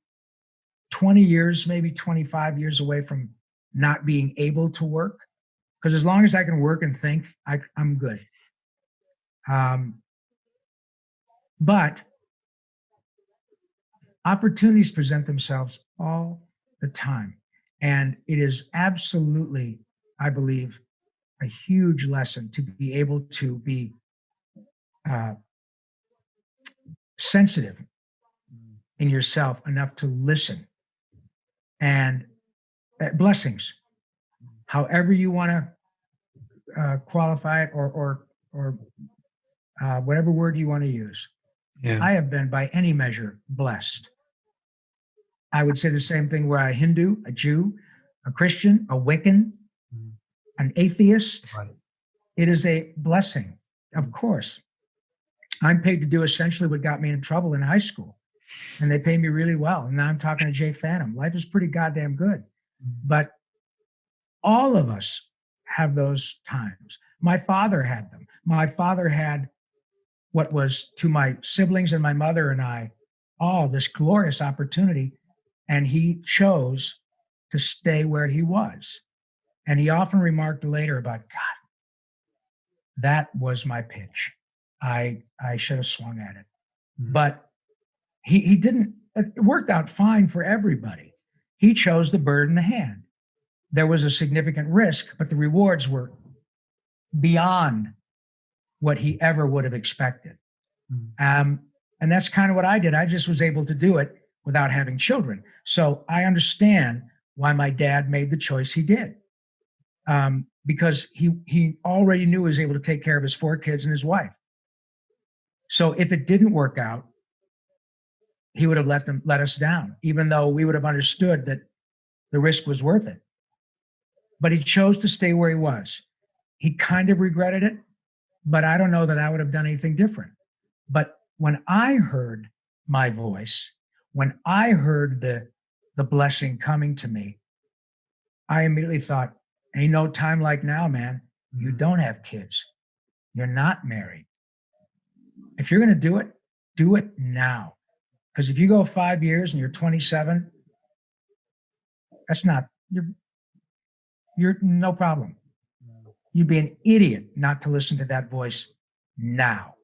20 years, maybe 25 years away from not being able to work. Because as long as I can work and think, I'm good. But opportunities present themselves all the time. And it is absolutely, I believe, a huge lesson to be able to be sensitive in yourself enough to listen. And blessings, however you want to qualify it, or whatever word you want to use. Yeah. I have been, by any measure, blessed. I would say the same thing where a Hindu, a Jew, a Christian, a Wiccan, an atheist. Right. It is a blessing, of course. I'm paid to do essentially what got me in trouble in high school, and they pay me really well. And now I'm talking to Jay Phantom. Life is pretty goddamn good. But all of us have those times. My father had them. My father had what was, to my siblings and my mother and I, all this glorious opportunity. And he chose to stay where he was. And he often remarked later about, God, that was my pitch. I should have swung at it. But he didn't. It worked out fine for everybody. He chose the bird in the hand. There was a significant risk, but the rewards were beyond what he ever would have expected. And that's kind of what I did. I just was able to do it without having children. So I understand why my dad made the choice he did. Because he already knew he was able to take care of his 4 kids and his wife. So if it didn't work out, he would have let us down, even though we would have understood that the risk was worth it. But he chose to stay where he was. He kind of regretted it, but I don't know that I would have done anything different. But when I heard my voice, when I heard the blessing coming to me, I immediately thought, ain't no time like now, man. You don't have kids. You're not married. If you're going to do it now. Because if you go 5 years and you're 27, that's not, you're no problem. You'd be an idiot not to listen to that voice now.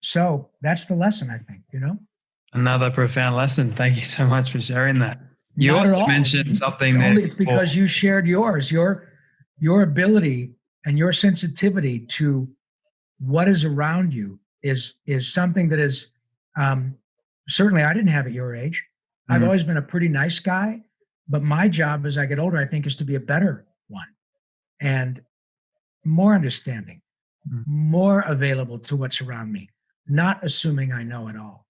So that's the lesson, I think, Another profound lesson. Thank you so much for sharing that. You Not at also all. mentioned something that It's because you shared yours, your ability and your sensitivity to what is around you is something that is, certainly I didn't have at your age. I've always been a pretty nice guy, but my job as I get older, I think, is to be a better one and more understanding, more available to what's around me, not assuming I know it all.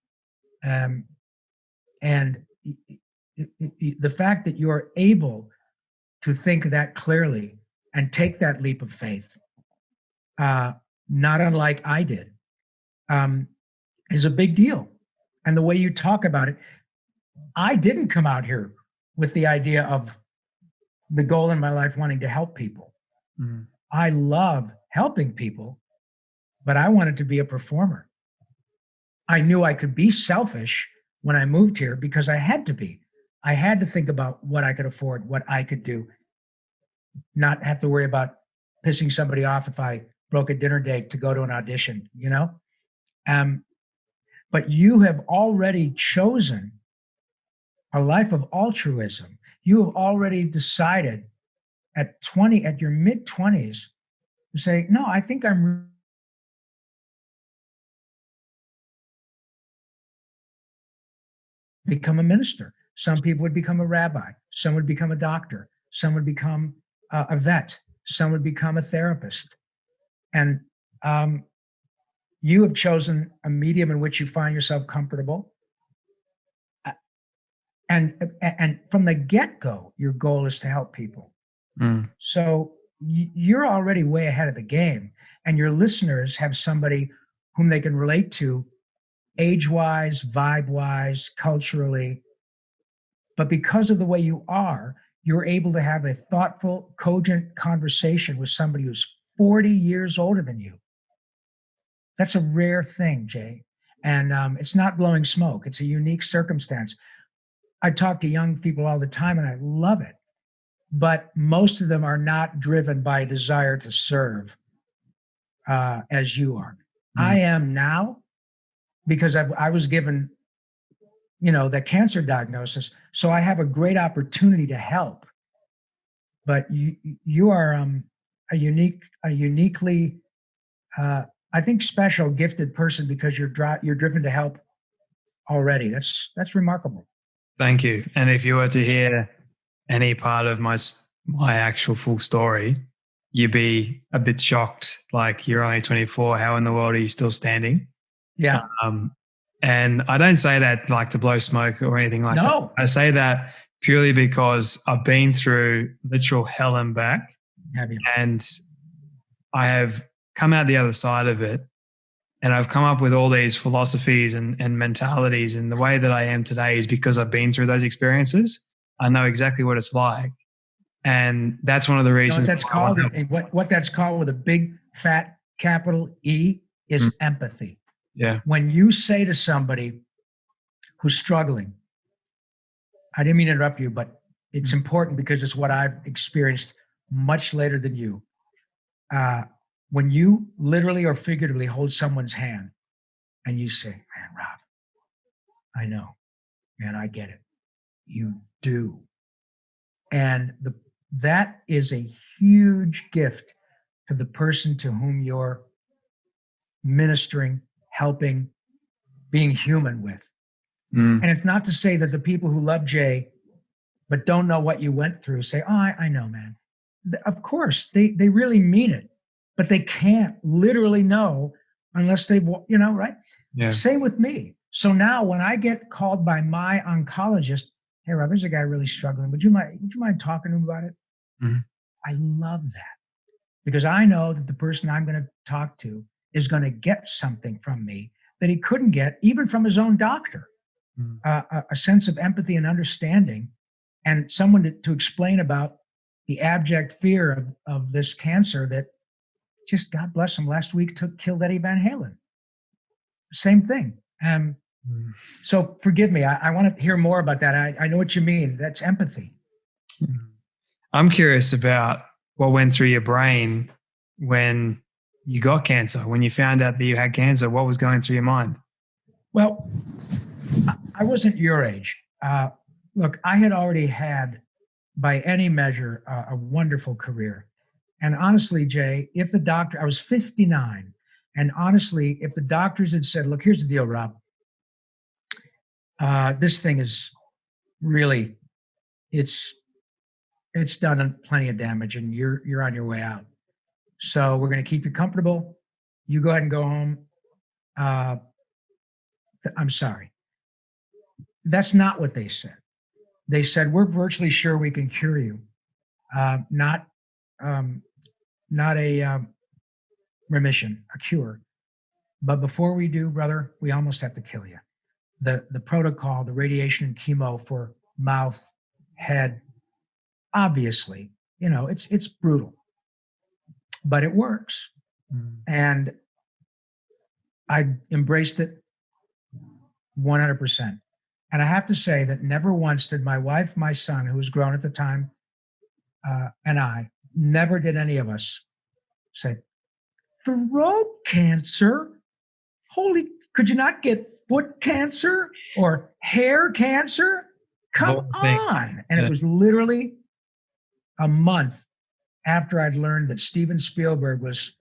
And the fact that you're able to think that clearly and take that leap of faith, not unlike I did, is a big deal. And the way you talk about it, I didn't come out here with the idea of the goal in my life wanting to help people. I love helping people, but I wanted to be a performer. I knew I could be selfish when I moved here because I had to be. I had to think about what I could afford, what I could do, not have to worry about pissing somebody off if I broke a dinner date to go to an audition, But you have already chosen a life of altruism. You have already decided at your mid-20s to say, no, I think I'm become a minister. Some people would become a rabbi. Some would become a doctor. Some would become a vet. Some would become a therapist. And you have chosen a medium in which you find yourself comfortable. And from the get-go, your goal is to help people. So you're already way ahead of the game, and your listeners have somebody whom they can relate to age-wise, vibe-wise, culturally. But because of the way you are, you're able to have a thoughtful, cogent conversation with somebody who's 40 years older than you. That's a rare thing, Jay. And it's not blowing smoke. It's a unique circumstance. I talk to young people all the time, and I love it. But most of them are not driven by a desire to serve as you are. I am now, because I was given, the cancer diagnosis. So I have a great opportunity to help. But you are a uniquely, I think, special, gifted person, because you're driven to help already. That's remarkable. Thank you. And if you were to hear any part of my actual full story, you'd be a bit shocked. Like, you're only 24. How in the world are you still standing? Yeah. And I don't say that like to blow smoke or anything like that. I say that purely because I've been through literal hell and back. Have you? And I have come out the other side of it. And I've come up with all these philosophies and mentalities. And the way that I am today is because I've been through those experiences. I know exactly what it's like. And that's one of the reasons. What that's called with a big fat capital E is empathy. Yeah. When you say to somebody who's struggling, I didn't mean to interrupt you, but it's important because it's what I've experienced much later than you. When you literally or figuratively hold someone's hand and you say, man, Rob, I know, man, I get it. You do. And that is a huge gift to the person to whom you're ministering, helping, being human with. And it's not to say that the people who love Jay but don't know what you went through say, oh, I know, man. Of course, they really mean it, but they can't literally know unless they've, right? Yeah. Same with me. So now when I get called by my oncologist, hey, Rob, there's a guy really struggling. Would you mind talking to him about it? I love that, because I know that the person I'm going to talk to is going to get something from me that he couldn't get even from his own doctor. A sense of empathy and understanding, and someone to explain about the abject fear of this cancer that just, God bless him, last week killed Eddie Van Halen. Same thing. So forgive me. I want to hear more about that. I know what you mean. That's empathy. I'm curious about what went through your brain when you got cancer, when you found out that you had cancer. What was going through your mind? Well, I wasn't your age. Look, I had already had, by any measure, a wonderful career. And honestly, Jay, I was 59. And honestly, if the doctors had said, look, here's the deal, Rob. This thing is really, it's done plenty of damage, and you're on your way out. So we're going to keep you comfortable. You go ahead and go home. I'm sorry. That's not what they said. They said, we're virtually sure we can cure you. Not a remission, a cure. But before we do, brother, we almost have to kill you. The protocol, the radiation and chemo for mouth, head, obviously, it's brutal, but it works. And I embraced it 100%. And I have to say that never once did my wife, my son, who was grown at the time, and I, never did any of us say, throat cancer? Could you not get foot cancer or hair cancer? Come on. And it was literally a month after I'd learned that Steven Spielberg was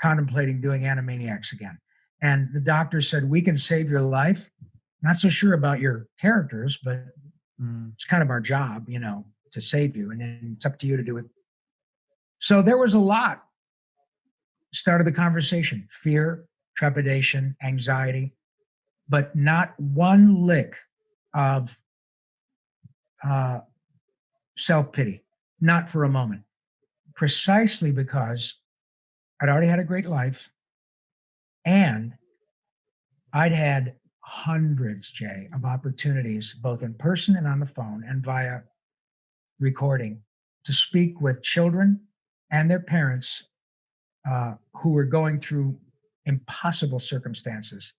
contemplating doing Animaniacs again. And the doctor said, we can save your life, not so sure about your characters, but Mm. it's kind of our job, to save you. And then it's up to you to do it. So there was a lot. Started the conversation, fear, trepidation, anxiety, but not one lick of self-pity, not for a moment, precisely because I'd already had a great life and I'd had hundreds, Jay, of opportunities, both in person and on the phone and via recording, to speak with children and their parents who were going through impossible circumstances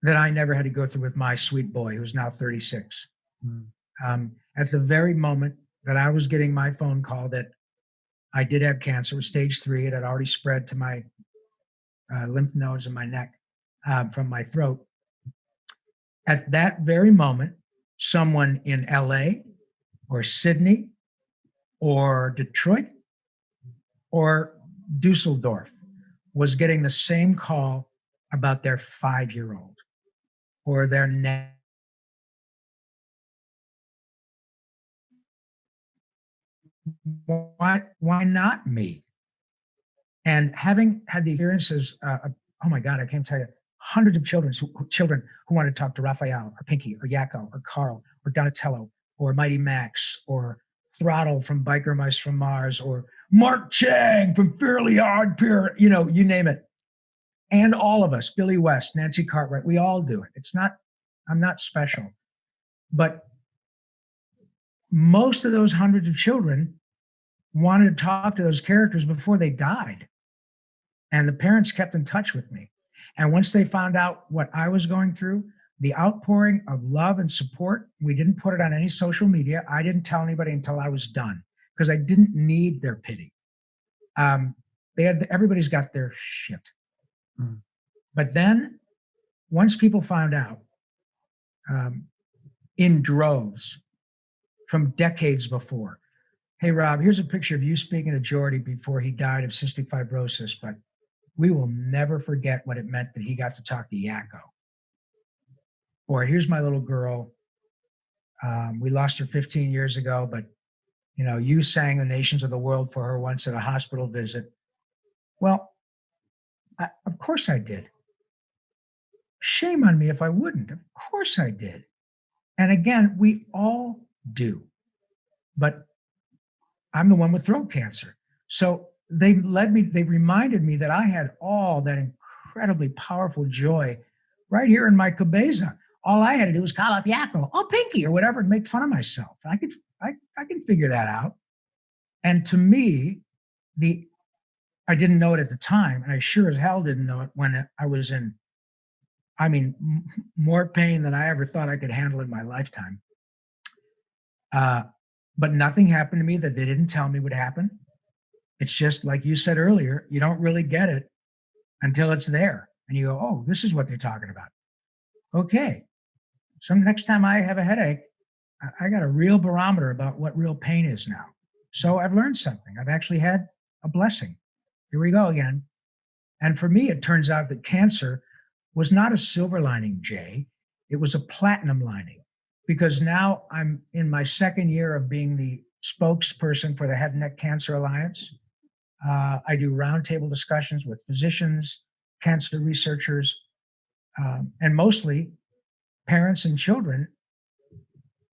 that I never had to go through with my sweet boy, who's now 36. Mm. At the very moment that I was getting my phone call that I did have cancer, it was stage 3. It had already spread to my lymph nodes and my neck from my throat. At that very moment, someone in LA or Sydney or Detroit or Dusseldorf was getting the same call about their 5-year-old or their why not me? And having had the experiences, oh my God, I can't tell you, hundreds of children who wanted to talk to Raphael or Pinky or Yakko or Carl or Donatello or Mighty Max or Throttle from Biker Mice from Mars or Mark Chang from Fairly Odd Parents, you name it. And all of us, Billy West, Nancy Cartwright, we all do it. I'm not special. But most of those hundreds of children wanted to talk to those characters before they died. And the parents kept in touch with me. And once they found out what I was going through, the outpouring of love and support, we didn't put it on any social media. I didn't tell anybody until I was done because I didn't need their pity. Everybody's got their shit. Mm. But then once people found out in droves from decades before, hey, Rob, here's a picture of you speaking to Jordy before he died of cystic fibrosis, but we will never forget what it meant that he got to talk to Yakko. Or here's my little girl. We lost her 15 years ago, but you sang The Nations of the World for her once at a hospital visit. Well, of course I did. Shame on me if I wouldn't. Of course I did. And again, we all do. But I'm the one with throat cancer. So they reminded me that I had all that incredibly powerful joy right here in my cabeza. All I had to do was call up Yakko, Pinky, or whatever, and make fun of myself. I can figure that out. And to me, I didn't know it at the time, and I sure as hell didn't know it when I was in, more pain than I ever thought I could handle in my lifetime. But nothing happened to me that they didn't tell me would happen. It's just like you said earlier, you don't really get it until it's there. And you go, oh, this is what they're talking about. Okay. So next time I have a headache, I got a real barometer about what real pain is now. So I've learned something. I've actually had a blessing. Here we go again. And for me, it turns out that cancer was not a silver lining, Jay. It was a platinum lining. Because now I'm in my 2nd year of being the spokesperson for the Head and Neck Cancer Alliance. I do roundtable discussions with physicians, cancer researchers, and mostly parents and children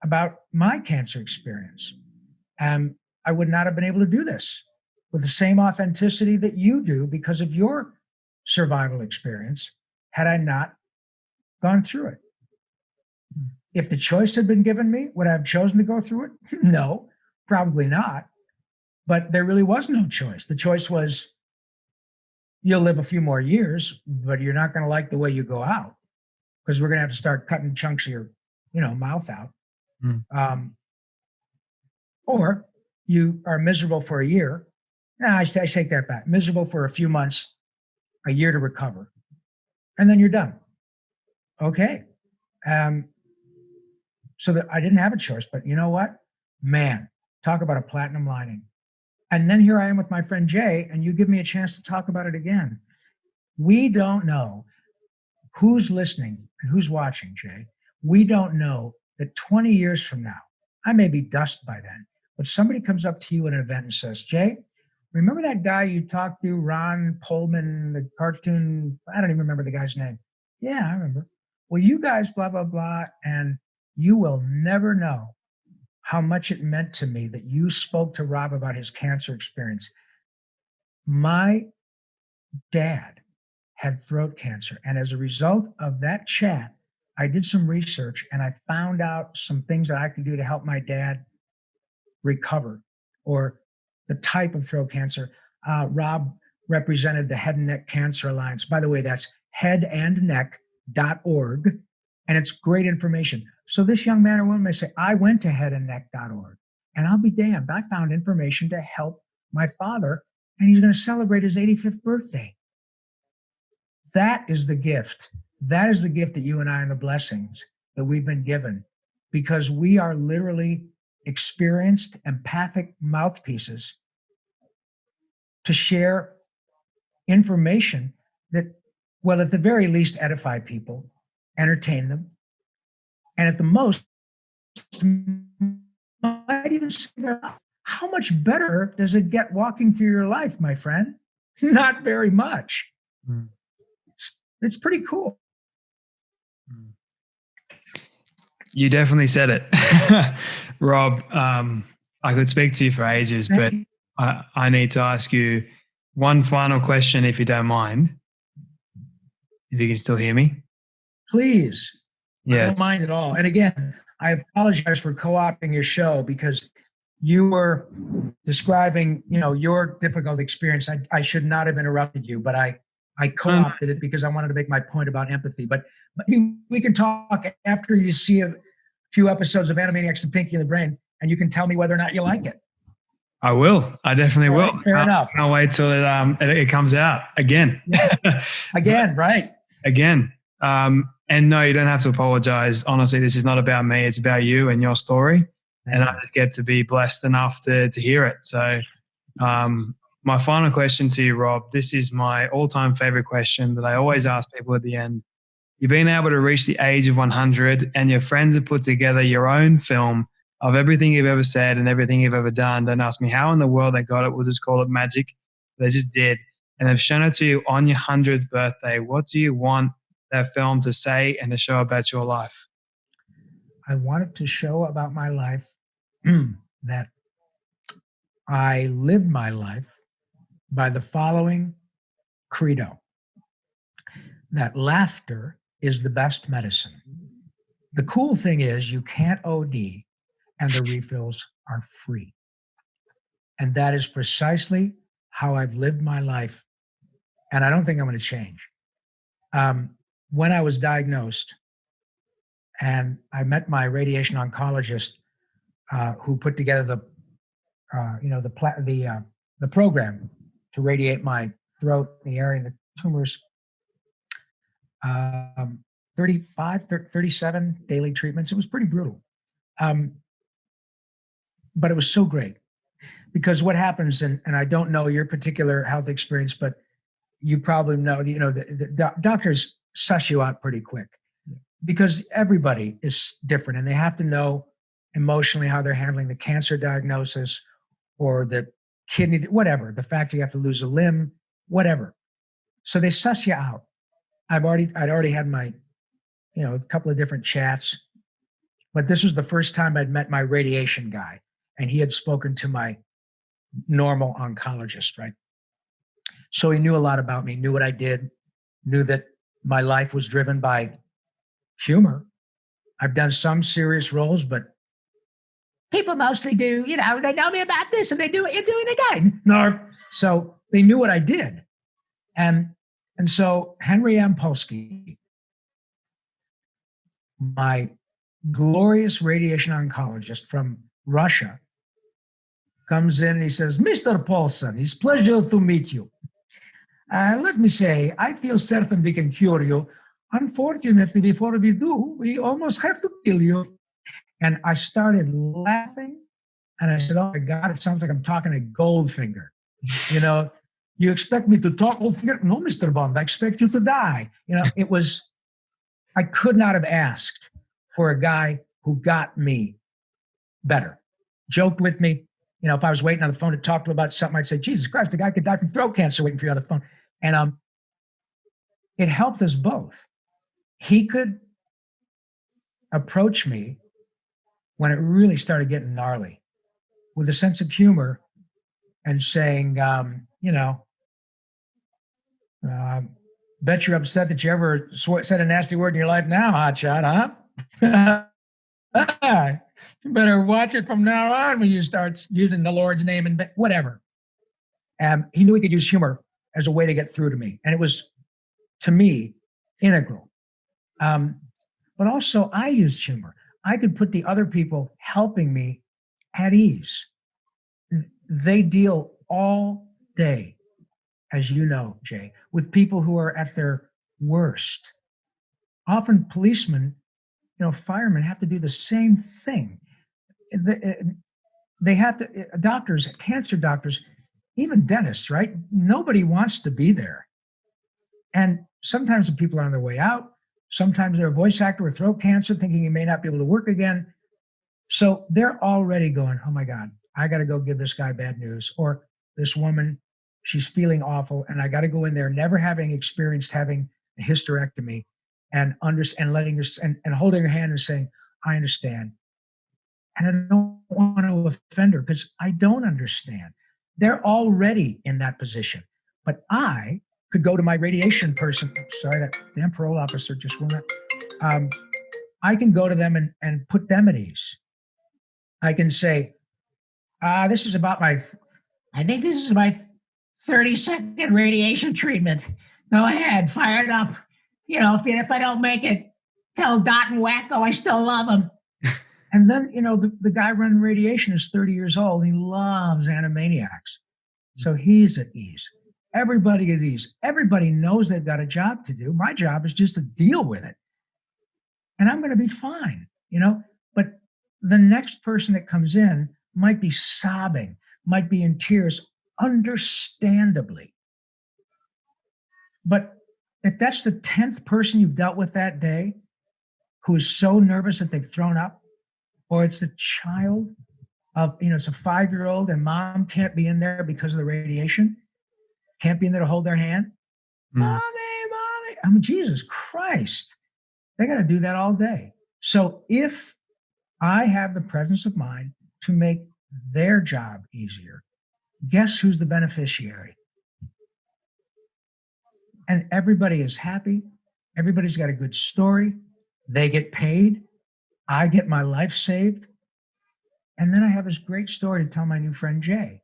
about my cancer experience. I would not have been able to do this with the same authenticity that you do because of your survival experience had I not gone through it. If the choice had been given me, would I have chosen to go through it? No, probably not. But there really was no choice. The choice was you'll live a few more years, but you're not going to like the way you go out because we're going to have to start cutting chunks of your, mouth out. Mm. Or you are miserable for a year. No, I take that back. Miserable for a few months, a year to recover. And then you're done. Okay. So that I didn't have a choice, but you know what? Man, talk about a platinum lining. And then here I am with my friend Jay, and you give me a chance to talk about it again. We don't know who's listening and who's watching, Jay, we don't know that 20 years from now, I may be dust by then, but somebody comes up to you at an event and says, Jay, remember that guy you talked to, Ron Pullman, the cartoon? I don't even remember the guy's name. Yeah, I remember. Well, you guys, blah, blah, blah. And you will never know how much it meant to me that you spoke to Rob about his cancer experience. My dad had throat cancer. And as a result of that chat, I did some research and I found out some things that I could do to help my dad recover, or the type of throat cancer. Rob represented the Head and Neck Cancer Alliance. By the way, that's headandneck.org, and it's great information. So this young man or woman may say, I went to headandneck.org, and I'll be damned, I found information to help my father, and he's going to celebrate his 85th birthday. That is the gift. That is the gift that you and I, and the blessings that we've been given, because we are literally experienced, empathic mouthpieces to share information that, well, at the very least, edify people, entertain them, and at the most, might even say, how much better does it get walking through your life, my friend? Not very much. Mm. It's pretty cool. You definitely said it. Rob, I could speak to you for ages, but I need to ask you one final question, if you don't mind. If you can still hear me. Please. Yeah. I don't mind at all. And again, I apologize for co-opting your show, because you were describing, your difficult experience. I should not have interrupted you, but I co-opted it because I wanted to make my point about empathy. But we can talk after you see a few episodes of Animaniacs and Pinky and the Brain, and you can tell me whether or not you like it. I will. I definitely will. Fair enough. Can't wait till it comes out again. Yeah. Again, right? Again. And no, you don't have to apologize. Honestly, this is not about me. It's about you and your story. I just get to be blessed enough to hear it. So my final question to you, Rob, this is my all-time favorite question that I always ask people at the end. You've been able to reach the age of 100, and your friends have put together your own film of everything you've ever said and everything you've ever done. Don't ask me how in the world they got it. We'll just call it magic. They just did. And they've shown it to you on your 100th birthday. What do you want that film to say and to show about your life? I want it to show about my life that I lived my life by the following credo: that laughter is the best medicine. The cool thing is you can't OD and the refills are free. And that is precisely how I've lived my life. And I don't think I'm going to change. When I was diagnosed, and I met my radiation oncologist, who put together the program to radiate my throat, the area, and the tumors. 37 daily treatments. It was pretty brutal. But it was so great, because what happens, and I don't know your particular health experience, but you probably know, the doctors suss you out pretty quick, because everybody is different and they have to know emotionally how they're handling the cancer diagnosis or the kidney, whatever, the fact you have to lose a limb, whatever. So they suss you out. I'd already had my, a couple of different chats, but this was the first time I'd met my radiation guy, and he had spoken to my normal oncologist, right? So he knew a lot about me, knew what I did, knew that my life was driven by humor. I've done some serious roles, but people mostly do, they know me about this and they do what you're doing again. No. So they knew what I did. And so Henry M. Polsky, my glorious radiation oncologist from Russia, comes in and he says, Mr. Paulson, it's a pleasure to meet you. Let me say, I feel certain we can cure you. Unfortunately, before we do, we almost have to kill you. And I started laughing, and I said, oh my God, it sounds like I'm talking to Goldfinger. You expect me to talk Goldfinger? No, Mr. Bond, I expect you to die. It was I could not have asked for a guy who got me better, joked with me. You know, if I was waiting on the phone to talk to him about something, I'd say, Jesus Christ, the guy could die from throat cancer waiting for you on the phone. And it helped us both. He could approach me when it really started getting gnarly with a sense of humor and saying, bet you're upset that you ever said a nasty word in your life now, hotshot, huh? You better watch it from now on when you start using the Lord's name and whatever. He knew he could use humor as a way to get through to me. And it was, to me, integral. But also, I used humor. I could put the other people helping me at ease. They deal all day, as you know, Jay, with people who are at their worst. Often policemen, firemen have to do the same thing. They have to, doctors, cancer doctors, even dentists, right? Nobody wants to be there. And sometimes the people are on their way out. Sometimes they're a voice actor with throat cancer, thinking he may not be able to work again. So they're already going, oh my God, I got to go give this guy bad news. Or this woman, she's feeling awful, and I got to go in there, never having experienced having a hysterectomy, and letting her and holding her hand and saying, I understand. And I don't want to offend her because I don't understand. They're already in that position. But I could go to my radiation person. Sorry, that damn parole officer just went up. I can go to them and put them at ease. I can say, this is about I think this is my 30-second radiation treatment. Go ahead, fire it up. If I don't make it, tell Dot and Wacko I still love him. And then, the guy running radiation is 30 years old. He loves Animaniacs. So he's at ease. Everybody at ease. Everybody knows they've got a job to do. My job is just to deal with it. And I'm going to be fine, But the next person that comes in might be sobbing, might be in tears, understandably. But if that's the 10th person you've dealt with that day who is so nervous that they've thrown up, or it's the child of, it's a 5-year-old and mom can't be in there because of the radiation, can't be in there to hold their hand. Mommy. I mean, Jesus Christ. They got to do that all day. So if I have the presence of mind to make their job easier, guess who's the beneficiary? And everybody is happy. Everybody's got a good story. They get paid. I get my life saved. And then I have this great story to tell my new friend, Jay.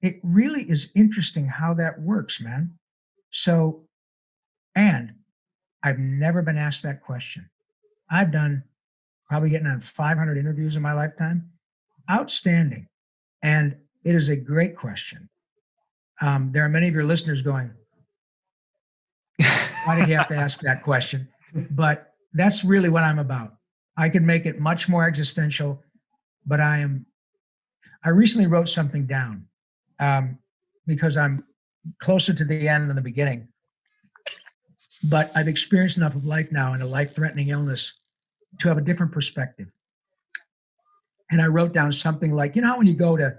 It really is interesting how that works, man. So, and I've never been asked that question. I've done probably getting on 500 interviews in my lifetime. Outstanding. And it is a great question. There are many of your listeners going, why did you have to ask that question? But that's really what I'm about. I could make it much more existential, but I recently wrote something down because I'm closer to the end than the beginning. But I've experienced enough of life now and a life-threatening illness to have a different perspective. And I wrote down something like, how when you go to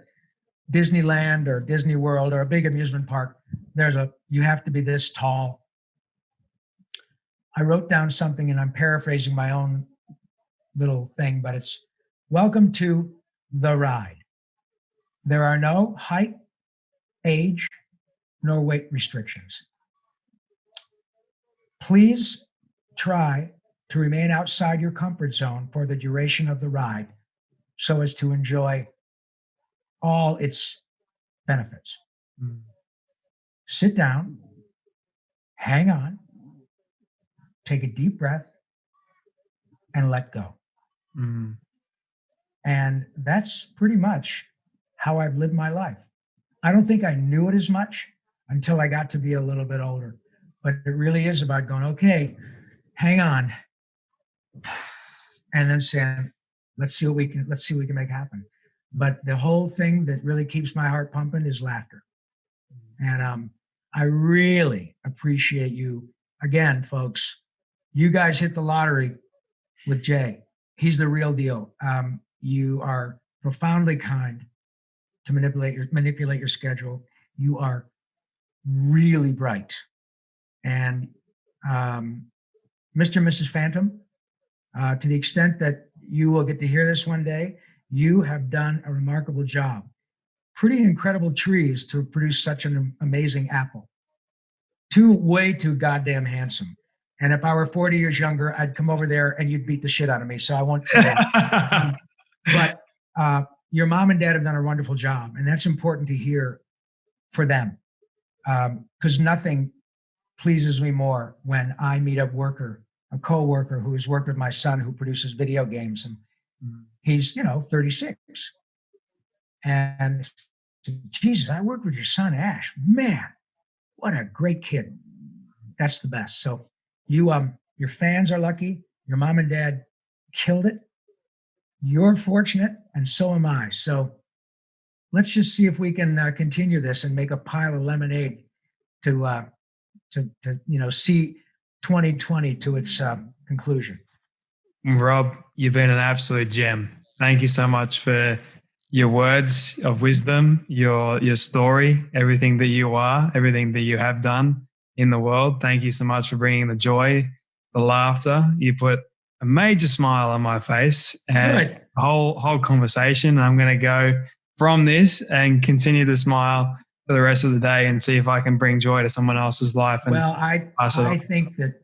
Disneyland or Disney World or a big amusement park, you have to be this tall. I wrote down something, and I'm paraphrasing my own little thing, but it's, welcome to the ride. There are no height, age, nor weight restrictions. Please try to remain outside your comfort zone for the duration of the ride so as to enjoy all its benefits. Sit down, hang on, take a deep breath, and let go. And that's pretty much how I've lived my life. I don't think I knew it as much until I got to be a little bit older. But it really is about going, okay, hang on. And then saying, let's see what we can make happen. But the whole thing that really keeps my heart pumping is laughter. And I really appreciate you. Again, folks, you guys hit the lottery with Jay. He's the real deal. You are profoundly kind to manipulate your schedule. You are really bright. And Mr. and Mrs. Phantom, to the extent that you will get to hear this one day, you have done a remarkable job. Pretty incredible trees to produce such an amazing apple. Way too goddamn handsome. And if I were 40 years younger, I'd come over there and you'd beat the shit out of me. So I won't say that. But your mom and dad have done a wonderful job. And that's important to hear for them. Because nothing pleases me more when I meet a co-worker who has worked with my son who produces video games. And he's, 36. And Jesus, I worked with your son, Ash. Man, what a great kid. That's the best. So your fans are lucky. Your mom and dad killed it. You're fortunate, and so am I. So let's just see if we can continue this and make a pile of lemonade to see 2020 to its conclusion. Rob, you've been an absolute gem. Thank you so much for your words of wisdom, your story, everything that you are, everything that you have done in the world. Thank you so much for bringing the joy, the laughter. You put a major smile on my face and Good. whole conversation. I'm going to go from this and continue to smile for the rest of the day and see if I can bring joy to someone else's life. And Well, I think that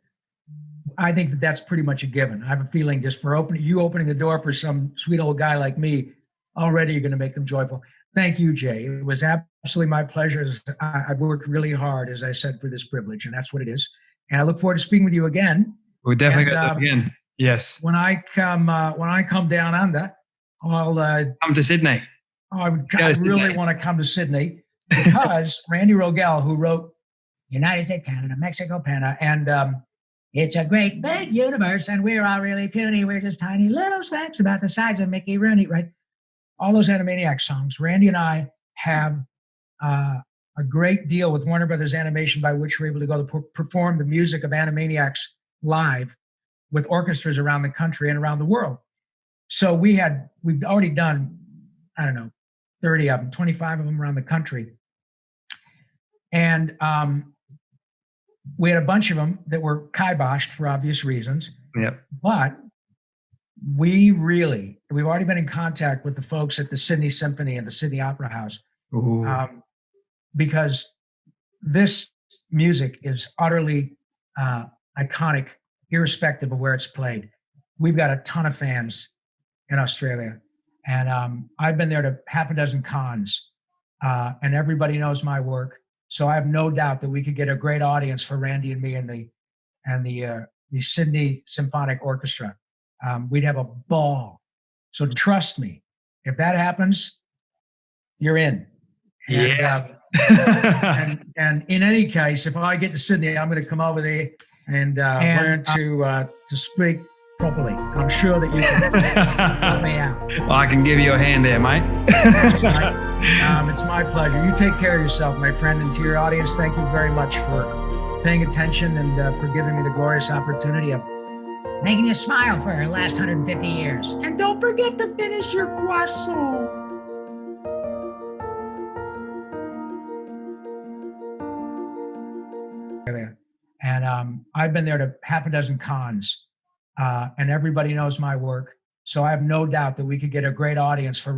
that's pretty much a given. I have a feeling just for opening the door for some sweet old guy like me, already you're going to make them joyful. Thank you, Jay. It was absolutely my pleasure. I've worked really hard, as I said, for this privilege, and that's what it is. And I look forward to speaking with you again. We're definitely going to do it again. Yes. When I come down under, I'll come to Sydney. I really want to come to Sydney because Randy Rogel, who wrote United States, Canada, Mexico, Panama, and it's a great big universe, and we're all really puny. We're just tiny little specks about the size of Mickey Rooney, right? all those Animaniacs songs. Randy and I have a great deal with Warner Brothers Animation by which we're able to go to perform the music of Animaniacs live with orchestras around the country and around the world. So we've already done, 30 of them, 25 of them around the country. And we had a bunch of them that were kiboshed for obvious reasons. Yep. But we've already been in contact with the folks at the Sydney Symphony and the Sydney Opera House. Because this music is utterly iconic, irrespective of where it's played. We've got a ton of fans in Australia. And I've been there to half a dozen cons, and everybody knows my work. So I have no doubt that we could get a great audience for Randy and me and the Sydney Symphonic Orchestra. We'd have a ball. So trust me, if that happens, you're in. And, yes. And in any case, if I get to Sydney, I'm going to come over there and learn to speak properly. I'm sure that you can help me out. Well, I can give you a hand there, mate. It's my pleasure. You take care of yourself, my friend, and to your audience, thank you very much for paying attention and for giving me the glorious opportunity of making you smile for the last 150 years. And don't forget to finish your croissant. And I've been there to half a dozen cons, and everybody knows my work. So I have no doubt that we could get a great audience for Randy.